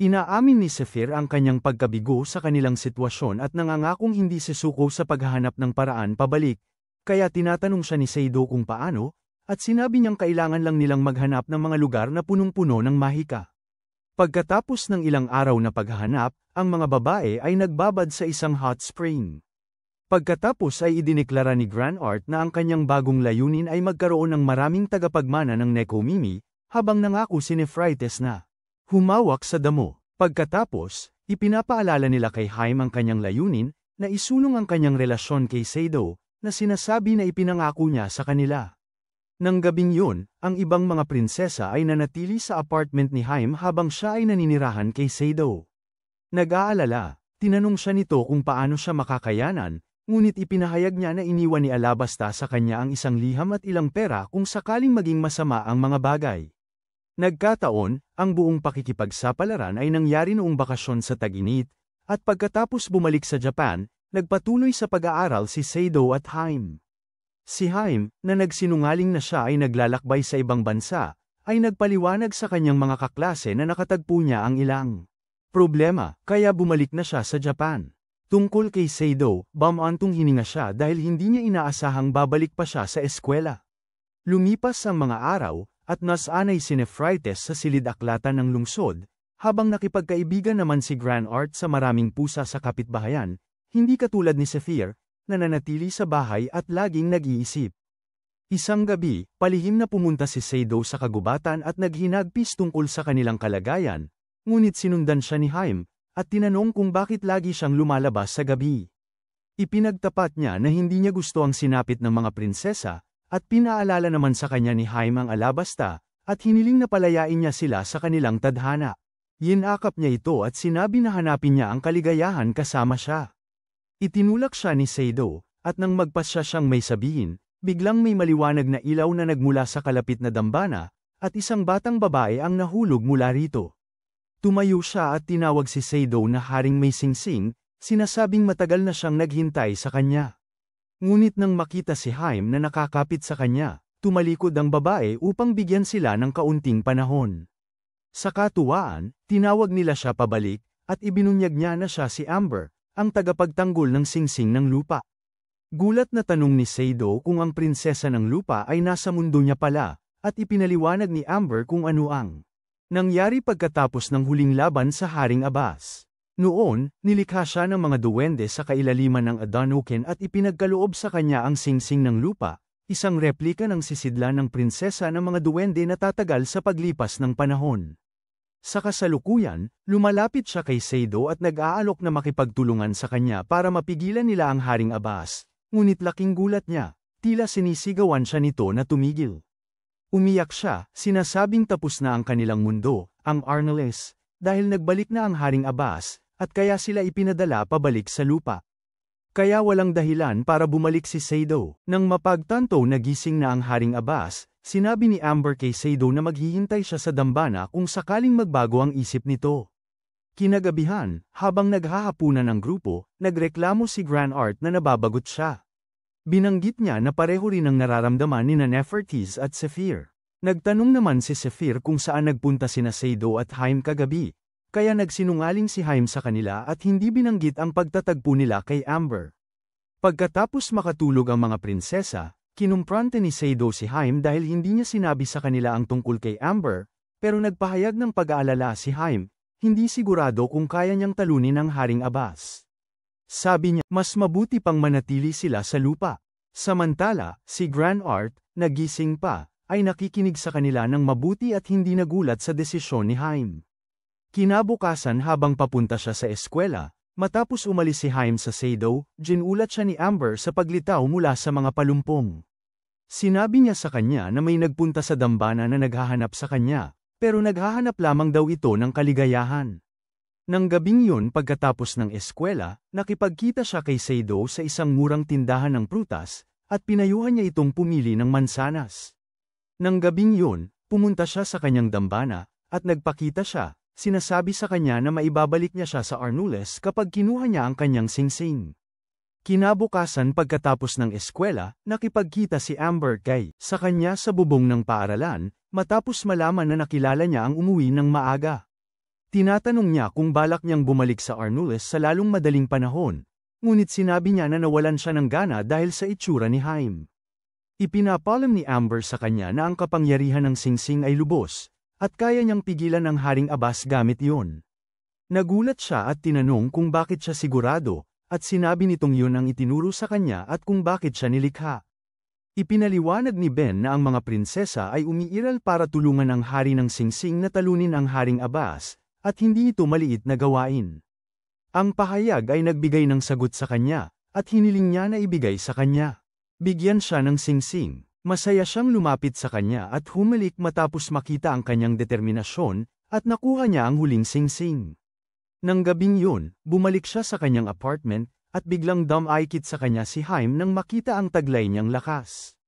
Inaamin ni Zephyr ang kanyang pagkabigo sa kanilang sitwasyon at nangangakong hindi susuko sa paghahanap ng paraan pabalik, kaya tinatanong siya ni Seido kung paano, at sinabi niyang kailangan lang nilang maghanap ng mga lugar na punong-puno ng mahika. Pagkatapos ng ilang araw na paghahanap, ang mga babae ay nagbabad sa isang hot spring. Pagkatapos ay idineklara ni Grand Art na ang kanyang bagong layunin ay magkaroon ng maraming tagapagmana ng Nekomimi, habang nangako si Nephrites na humawak sa damo. Pagkatapos, ipinapaalala nila kay Haim ang kanyang layunin, na isulong ang kanyang relasyon kay Seido, na sinasabi na ipinangako niya sa kanila. Nang gabing yun, ang ibang mga prinsesa ay nanatili sa apartment ni Haim habang siya ay naninirahan kay Seido. Nag-aalala, tinanong siya nito kung paano siya makakayanan, ngunit ipinahayag niya na iniwan ni Alabasta sa kanya ang isang liham at ilang pera kung sakaling maging masama ang mga bagay. Nagkataon, ang buong pakikipagsapalaran ay nangyari noong bakasyon sa tag-init, at pagkatapos bumalik sa Japan, nagpatuloy sa pag-aaral si Seido at Haim. Si Haim, na nagsinungaling na siya ay naglalakbay sa ibang bansa, ay nagpaliwanag sa kanyang mga kaklase na nakatagpo niya ang ilang problema, kaya bumalik na siya sa Japan. Tungkol kay Seido, bumantong hininga siya dahil hindi niya inaasahang babalik pa siya sa eskwela. Lumipas ang mga araw, at nasanay si Nephrites sa silid-aklatan ng lungsod, habang nakipagkaibigan naman si Grand Art sa maraming pusa sa kapitbahayan, hindi katulad ni Zephyr, na nanatili sa bahay at laging nag-iisip. Isang gabi, palihim na pumunta si Seido sa kagubatan at naghinagpis tungkol sa kanilang kalagayan, ngunit sinundan siya ni Haim, at tinanong kung bakit lagi siyang lumalabas sa gabi. Ipinagtapat niya na hindi niya gusto ang sinapit ng mga prinsesa, at pinaalala naman sa kanya ni Haim ang Alabasta, at hiniling na palayain niya sila sa kanilang tadhana. Yinakap niya ito at sinabi na hanapin niya ang kaligayahan kasama siya. Itinulak siya ni Seido, at nang magpasya siyang may sabihin, biglang may maliwanag na ilaw na nagmula sa kalapit na dambana, at isang batang babae ang nahulog mula rito. Tumayo siya at tinawag si Seido na haring may singsing, sinasabing matagal na siyang naghintay sa kanya. Ngunit nang makita si Haim na nakakapit sa kanya, tumalikod ang babae upang bigyan sila ng kaunting panahon. Sa katuwaan, tinawag nila siya pabalik, at ibinunyag niya na siya si Amber, ang tagapagtanggol ng singsing ng lupa. Gulat na tanong ni Seido kung ang prinsesa ng lupa ay nasa mundo niya pala, at ipinaliwanag ni Amber kung ano ang nangyari pagkatapos ng huling laban sa Haring Abbas. Noon, nilikha siya ng mga duwende sa kailaliman ng Adanoken at ipinagkaloob sa kanya ang singsing ng lupa, isang replika ng sisidlan ng prinsesa ng mga duwende na tatagal sa paglipas ng panahon. Sa kasalukuyan, lumalapit siya kay Seido at nag-aalok na makipagtulungan sa kanya para mapigilan nila ang Haring Abbas, ngunit laking gulat niya, tila sinisigawan siya nito na tumigil. Umiyak siya, sinasabing tapos na ang kanilang mundo, ang Arnales, dahil nagbalik na ang Haring Abbas, at kaya sila ipinadala pabalik sa lupa. Kaya walang dahilan para bumalik si Seido. Nang mapagtanto na gising na ang Haring Abbas, sinabi ni Amber kay Seido na maghihintay siya sa dambana kung sakaling magbago ang isip nito. Kinagabihan, habang naghahapunan ang grupo, nagreklamo si Grand Art na nababagot siya. Binanggit niya na pareho rin ang nararamdaman ni Nefertiti at Zephyr. Nagtanong naman si Zephyr kung saan nagpunta sina Seido at Haim kagabi, kaya nagsinungaling si Haim sa kanila at hindi binanggit ang pagtatagpo nila kay Amber. Pagkatapos makatulog ang mga prinsesa, kinumprante ni Seido si Haim dahil hindi niya sinabi sa kanila ang tungkol kay Amber, pero nagpahayag ng pag-aalala si Haim, hindi sigurado kung kaya niyang talunin ang Haring Abbas. Sabi niya, mas mabuti pang manatili sila sa lupa. Samantala, si Grand Art, nagising pa, ay nakikinig sa kanila ng mabuti at hindi nagulat sa desisyon ni Haim. Kinabukasan habang papunta siya sa eskwela, matapos umalis si Haim sa Seido, ginulat siya ni Amber sa paglitaw mula sa mga palumpong. Sinabi niya sa kanya na may nagpunta sa dambana na naghahanap sa kanya, pero naghahanap lamang daw ito ng kaligayahan. Nang gabing yun pagkatapos ng eskwela, nakipagkita siya kay Seido sa isang murang tindahan ng prutas, at pinayuhan niya itong pumili ng mansanas. Nang gabing yun, pumunta siya sa kanyang dambana, at nagpakita siya, sinasabi sa kanya na maibabalik niya siya sa Arnules kapag kinuha niya ang kanyang singsing. Kinabukasan pagkatapos ng eskwela, nakipagkita si Amber sa kanya sa bubong ng paaralan, matapos malaman na nakilala niya ang umuwi ng maaga. Tinatanong niya kung balak niyang bumalik sa Arnules sa lalong madaling panahon, ngunit sinabi niya na nawalan siya ng gana dahil sa itsura ni Haim. Ipinapalam ni Amber sa kanya na ang kapangyarihan ng singsing ay lubos, at kaya niyang pigilan ang Haring Abbas gamit yon. Nagulat siya at tinanong kung bakit siya sigurado, at sinabi nitong yun ang itinuro sa kanya at kung bakit siya nilikha. Ipinaliwanag ni Ben na ang mga prinsesa ay umiiral para tulungan ang hari ng singsing na talunin ang Haring Abbas, at hindi ito maliit na gawain. Ang pahayag ay nagbigay ng sagot sa kanya, at hiniling niya na ibigay sa kanya. Bigyan siya ng singsing. Masaya siyang lumapit sa kanya at humalik matapos makita ang kanyang determinasyon, at nakuha niya ang huling singsing. Nang gabing yun, bumalik siya sa kanyang apartment, at biglang dumikit sa kanya si Haim nang makita ang taglay niyang lakas.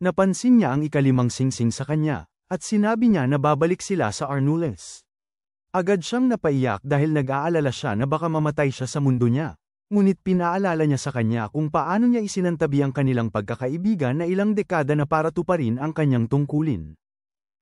Napansin niya ang ikalimang singsing sa kanya, at sinabi niya na babalik sila sa Arnules. Agad siyang napaiyak dahil nag-aalala siya na baka mamatay siya sa mundo niya, ngunit pinaalala niya sa kanya kung paano niya isinantabi ang kanilang pagkakaibigan na ilang dekada na para tuparin ang kanyang tungkulin.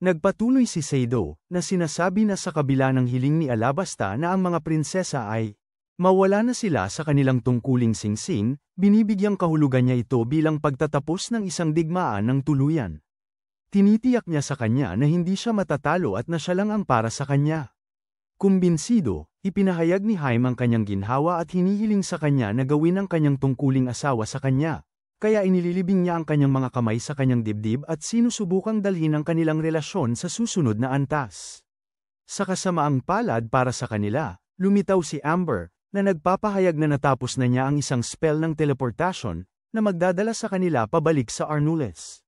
Nagpatuloy si Sado, na sinasabi na sa kabila ng hiling ni Alabasta na ang mga prinsesa ay mawala na sila sa kanilang tungkuling singsing, binibigyang kahulugan niya ito bilang pagtatapos ng isang digmaan ng tuluyan. Tinitiyak niya sa kanya na hindi siya matatalo at na siya lang ang para sa kanya. Kumbinsido, ipinahayag ni Haim ang kanyang ginhawa at hinihiling sa kanya na gawin ang kanyang tungkuling asawa sa kanya. Kaya inililibing niya ang kanyang mga kamay sa kanyang dibdib at sinusubukang dalhin ang kanilang relasyon sa susunod na antas. Sa kasamaang palad para sa kanila, lumitaw si Amber, na nagpapahayag na natapos na niya ang isang spell ng teleportation, na magdadala sa kanila pabalik sa Arnules.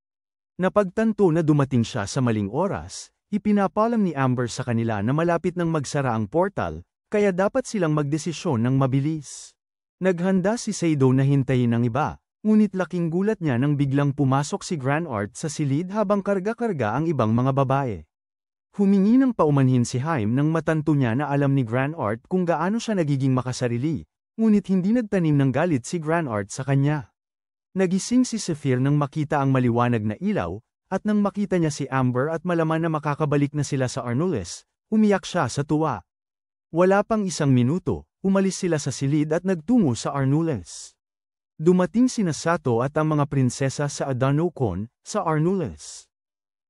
Napagtanto na dumating siya sa maling oras, ipinapalam ni Amber sa kanila na malapit nang magsara ang portal, kaya dapat silang magdesisyon ng mabilis. Naghanda si Sado na hintayin ang iba. Ngunit laking gulat niya nang biglang pumasok si Granart sa silid habang karga-karga ang ibang mga babae. Humingi ng paumanhin si Haim nang matanto niya na alam ni Granart kung gaano siya nagiging makasarili, ngunit hindi nagtanim ng galit si Granart sa kanya. Nagising si Zephyr nang makita ang maliwanag na ilaw, at nang makita niya si Amber at malaman na makakabalik na sila sa Arnules, umiyak siya sa tuwa. Wala pang isang minuto, umalis sila sa silid at nagtungo sa Arnules. Dumating sina Sato at ang mga prinsesa sa Adanokon, sa Arnules.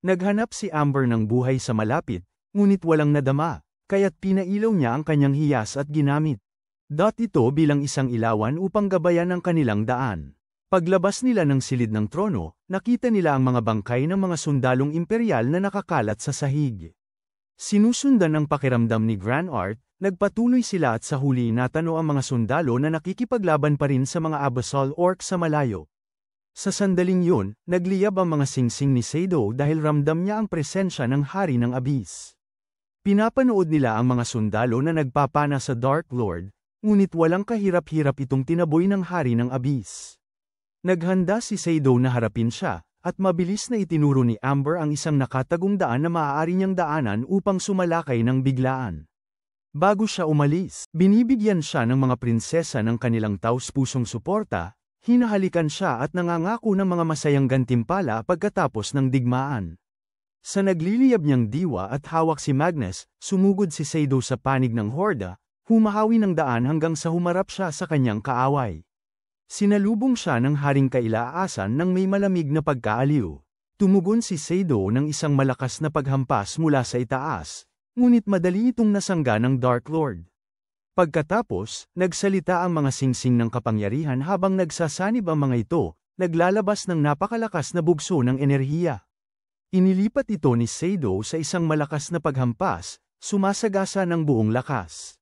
Naghanap si Amber ng buhay sa malapit, ngunit walang nadama, kaya't pinailaw niya ang kanyang hiyas at ginamit. Ito bilang isang ilawan upang gabayan ang kanilang daan. Paglabas nila ng silid ng trono, nakita nila ang mga bangkay ng mga sundalong imperial na nakakalat sa sahig. Sinusundan ang pakiramdam ni Granart, nagpatuloy sila at sa huli natano ang mga sundalo na nakikipaglaban pa rin sa mga Abyssal Orc sa malayo. Sa sandaling yun, nagliyab ang mga singsing ni Sado dahil ramdam niya ang presensya ng Hari ng Abyss. Pinapanood nila ang mga sundalo na nagpapana sa Dark Lord, ngunit walang kahirap-hirap itong tinaboy ng Hari ng Abyss. Naghanda si Sado na harapin siya, at mabilis na itinuro ni Amber ang isang nakatagong daan na maaari niyang daanan upang sumalakay ng biglaan. Bago siya umalis, binibigyan siya ng mga prinsesa ng kanilang taus-pusong suporta, hinahalikan siya at nangangako ng mga masayang gantimpala pagkatapos ng digmaan. Sa nagliliyab niyang diwa at hawak si Magnus, sumugod si Sado sa panig ng Horda, humahawi ng daan hanggang sa humarap siya sa kanyang kaaway. Sinalubong siya ng haring kailaasan ng may malamig na pagkaaliw. Tumugon si Sado ng isang malakas na paghampas mula sa itaas, ngunit madali itong nasangga ng Dark Lord. Pagkatapos, nagsalita ang mga singsing ng kapangyarihan habang nagsasanib ang mga ito, naglalabas ng napakalakas na bugso ng enerhiya. Inilipat ito ni Sado sa isang malakas na paghampas, sumasagasa ng buong lakas.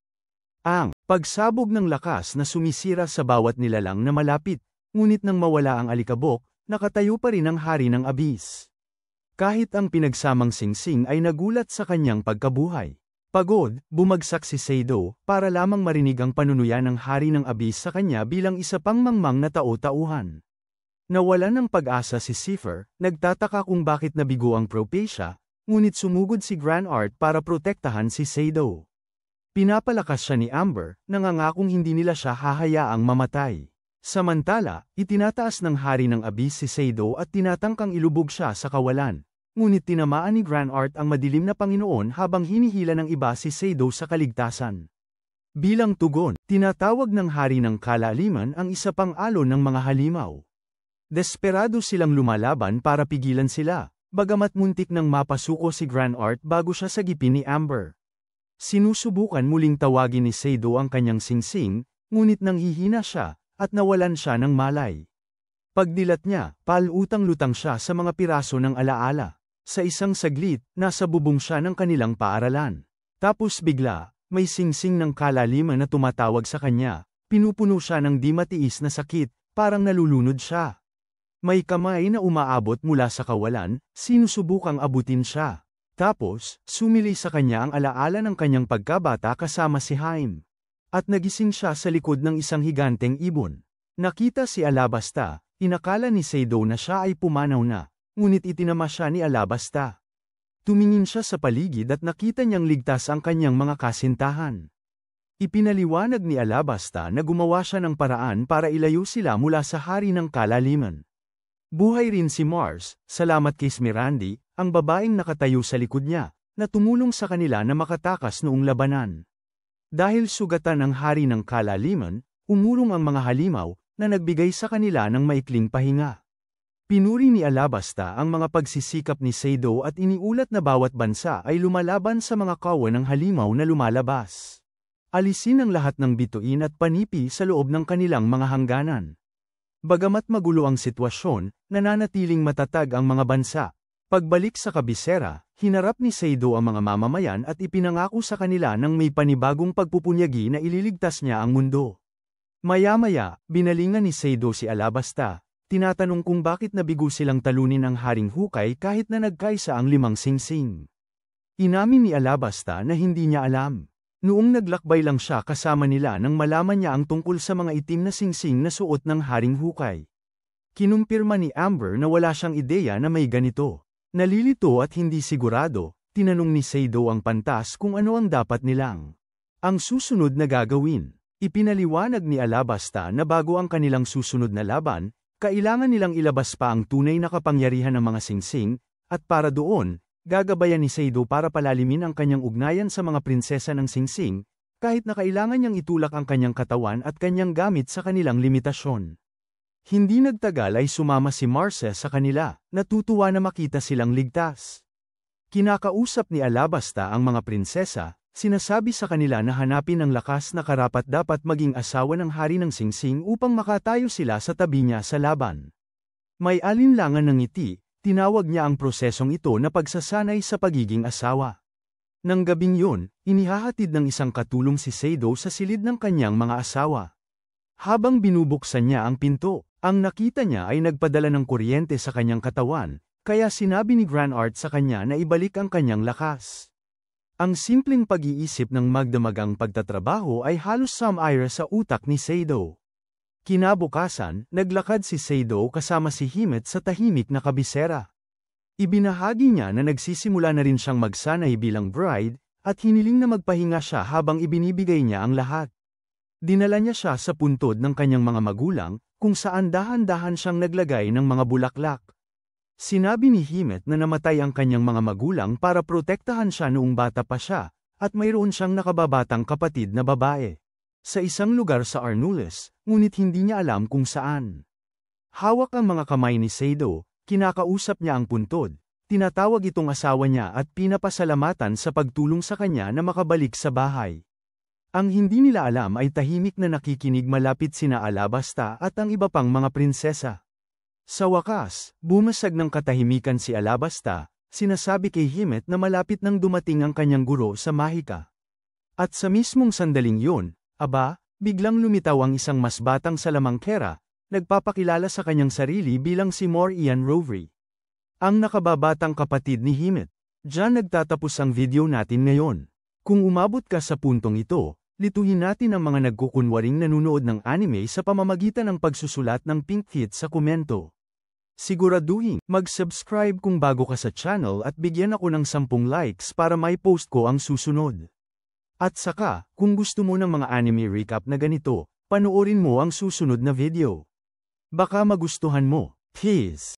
Ang pagsabog ng lakas na sumisira sa bawat nilalang na malapit, ngunit nang mawala ang alikabok, nakatayo pa rin ang Hari ng Abyss. Kahit ang pinagsamang singsing ay nagulat sa kanyang pagkabuhay. Pagod, bumagsak si Sado para lamang marinig ang panunuya ng Hari ng Abyss sa kanya bilang isa pang mangmang na tao-tauhan. Nawalan ng pag-asa si Cipher, nagtataka kung bakit nabigo ang Propacia, ngunit sumugod si Grand Art para protektahan si Sado. Pinapalakas siya ni Amber, nangangakong hindi nila siya hahayaang mamatay. Samantala, itinataas ng hari ng Abyss si Sado at tinatangkang ilubog siya sa kawalan. Ngunit tinamaan ni Grand Art ang madilim na Panginoon habang hinihila ng iba si Sado sa kaligtasan. Bilang tugon, tinatawag ng hari ng kalaliman ang isa pang alon ng mga halimaw. Desperado silang lumalaban para pigilan sila, bagamat muntik nang mapasuko si Grand Art bago siya sagipin ni Amber. Sinusubukan muling tawagin ni Sado ang kanyang singsing, ngunit nanghihina siya, at nawalan siya ng malay. Pagdilat niya, palutang-lutang siya sa mga piraso ng alaala. Sa isang saglit, nasa bubong siya ng kanilang paaralan. Tapos bigla, may singsing ng kalaliman na tumatawag sa kanya, pinupuno siya ng di matiis na sakit, parang nalulunod siya. May kamay na umaabot mula sa kawalan, sinusubukang abutin siya. Tapos, sumili sa kanya ang alaala ng kanyang pagkabata kasama si Haim. At nagising siya sa likod ng isang higanteng ibon. Nakita si Alabasta, inakala ni Sado na siya ay pumanaw na. Ngunit itinama siya ni Alabasta. Tumingin siya sa paligid at nakita niyang ligtas ang kanyang mga kasintahan. Ipinaliwanag ni Alabasta na gumawa siya ng paraan para ilayo sila mula sa hari ng kalaliman. Buhay rin si Mars, salamat kay Smirandi, ang babaeng nakatayo sa likod niya, na tumulong sa kanila na makatakas noong labanan. Dahil sugatan ang hari ng kalaliman, umurong ang mga halimaw, na nagbigay sa kanila ng maikling pahinga. Pinuri ni Alabasta ang mga pagsisikap ni Sado at iniulat na bawat bansa ay lumalaban sa mga kawan ng halimaw na lumalabas. Alisin ang lahat ng bituin at panipi sa loob ng kanilang mga hangganan. Bagamat magulo ang sitwasyon, nananatiling matatag ang mga bansa. Pagbalik sa kabisera, hinarap ni Sado ang mga mamamayan at ipinangako sa kanila ng may panibagong pagpupunyagi na ililigtas niya ang mundo. Maya-maya, binalingan ni Sado si Alabasta. Tinatanong kung bakit nabigo silang talunin ang Haring Hukay kahit na nagkaisa ang 5 singsing. Inamin ni Alabasta na hindi niya alam. Noong naglakbay lang siya kasama nila nang malaman niya ang tungkol sa mga itim na singsing na suot ng Haring Hukay. Kinumpirma ni Amber na wala siyang ideya na may ganito. Nalilito at hindi sigurado, tinanong ni Sado ang pantas kung ano ang dapat nilang. Ang susunod na gagawin. Ipinaliwanag ni Alabasta na bago ang kanilang susunod na laban, kailangan nilang ilabas pa ang tunay na kapangyarihan ng mga singsing, at para doon, gagabayan ni Sado para palalimin ang kanyang ugnayan sa mga prinsesa ng singsing, kahit na kailangan niyang itulak ang kanyang katawan at kanyang gamit sa kanilang limitasyon. Hindi nagtagal ay sumama si Marse sa kanila, natutuwa na makita silang ligtas. Kinakausap ni Alabasta ang mga prinsesa, sinasabi sa kanila na hanapin ang lakas na karapat-dapat maging asawa ng hari ng singsing upang makatayo sila sa tabi niya sa laban. May alinlangan ng ngiti, tinawag niya ang prosesong ito na pagsasanay sa pagiging asawa. Nang gabing yun, inihahatid ng isang katulong si Sado sa silid ng kanyang mga asawa. Habang binubuksan niya ang pinto, ang nakita niya ay nagpadala ng kuryente sa kanyang katawan, kaya sinabi ni Grand Art sa kanya na ibalik ang kanyang lakas. Ang simpleng pag-iisip ng magdamagang pagtatrabaho ay halos sumira sa utak ni Sado. Kinabukasan, naglakad si Sado kasama si Himet sa tahimik na kabisera. Ibinahagi niya na nagsisimula na rin siyang magsanay bilang bride, at hiniling na magpahinga siya habang ibinibigay niya ang lahat. Dinala niya siya sa puntod ng kanyang mga magulang, kung saan dahan-dahan siyang naglagay ng mga bulaklak. Sinabi ni Himet na namatay ang kanyang mga magulang para protektahan siya noong bata pa siya, at mayroon siyang nakababatang kapatid na babae. Sa isang lugar sa Arnules, ngunit hindi niya alam kung saan. Hawak ang mga kamay ni Sado, kinakausap niya ang puntod, tinatawag itong asawa niya at pinapasalamatan sa pagtulong sa kanya na makabalik sa bahay. Ang hindi nila alam ay tahimik na nakikinig malapit sina Alabasta at ang iba pang mga prinsesa. Sa wakas, bumasag ng katahimikan si Alabasta, sinasabi kay Himet na malapit nang dumating ang kanyang guro sa Mahika. At sa mismong sandaling yun, biglang lumitaw ang isang mas batang salamangkera, nagpapakilala sa kanyang sarili bilang si Mor Ian Rovery. Ang nakababatang kapatid ni Himet. Diyan nagtatapos ang video natin ngayon. Kung umabot ka sa puntong ito, lituhin natin ang mga nagkukunwaring nanonood ng anime sa pamamagitan ng pagsusulat ng pink hit sa komento. Siguraduhin mag-subscribe kung bago ka sa channel at bigyan ako ng 10 likes para may post ko ang susunod. At saka, kung gusto mo ng mga anime recap na ganito, panoorin mo ang susunod na video. Baka magustuhan mo. Peace!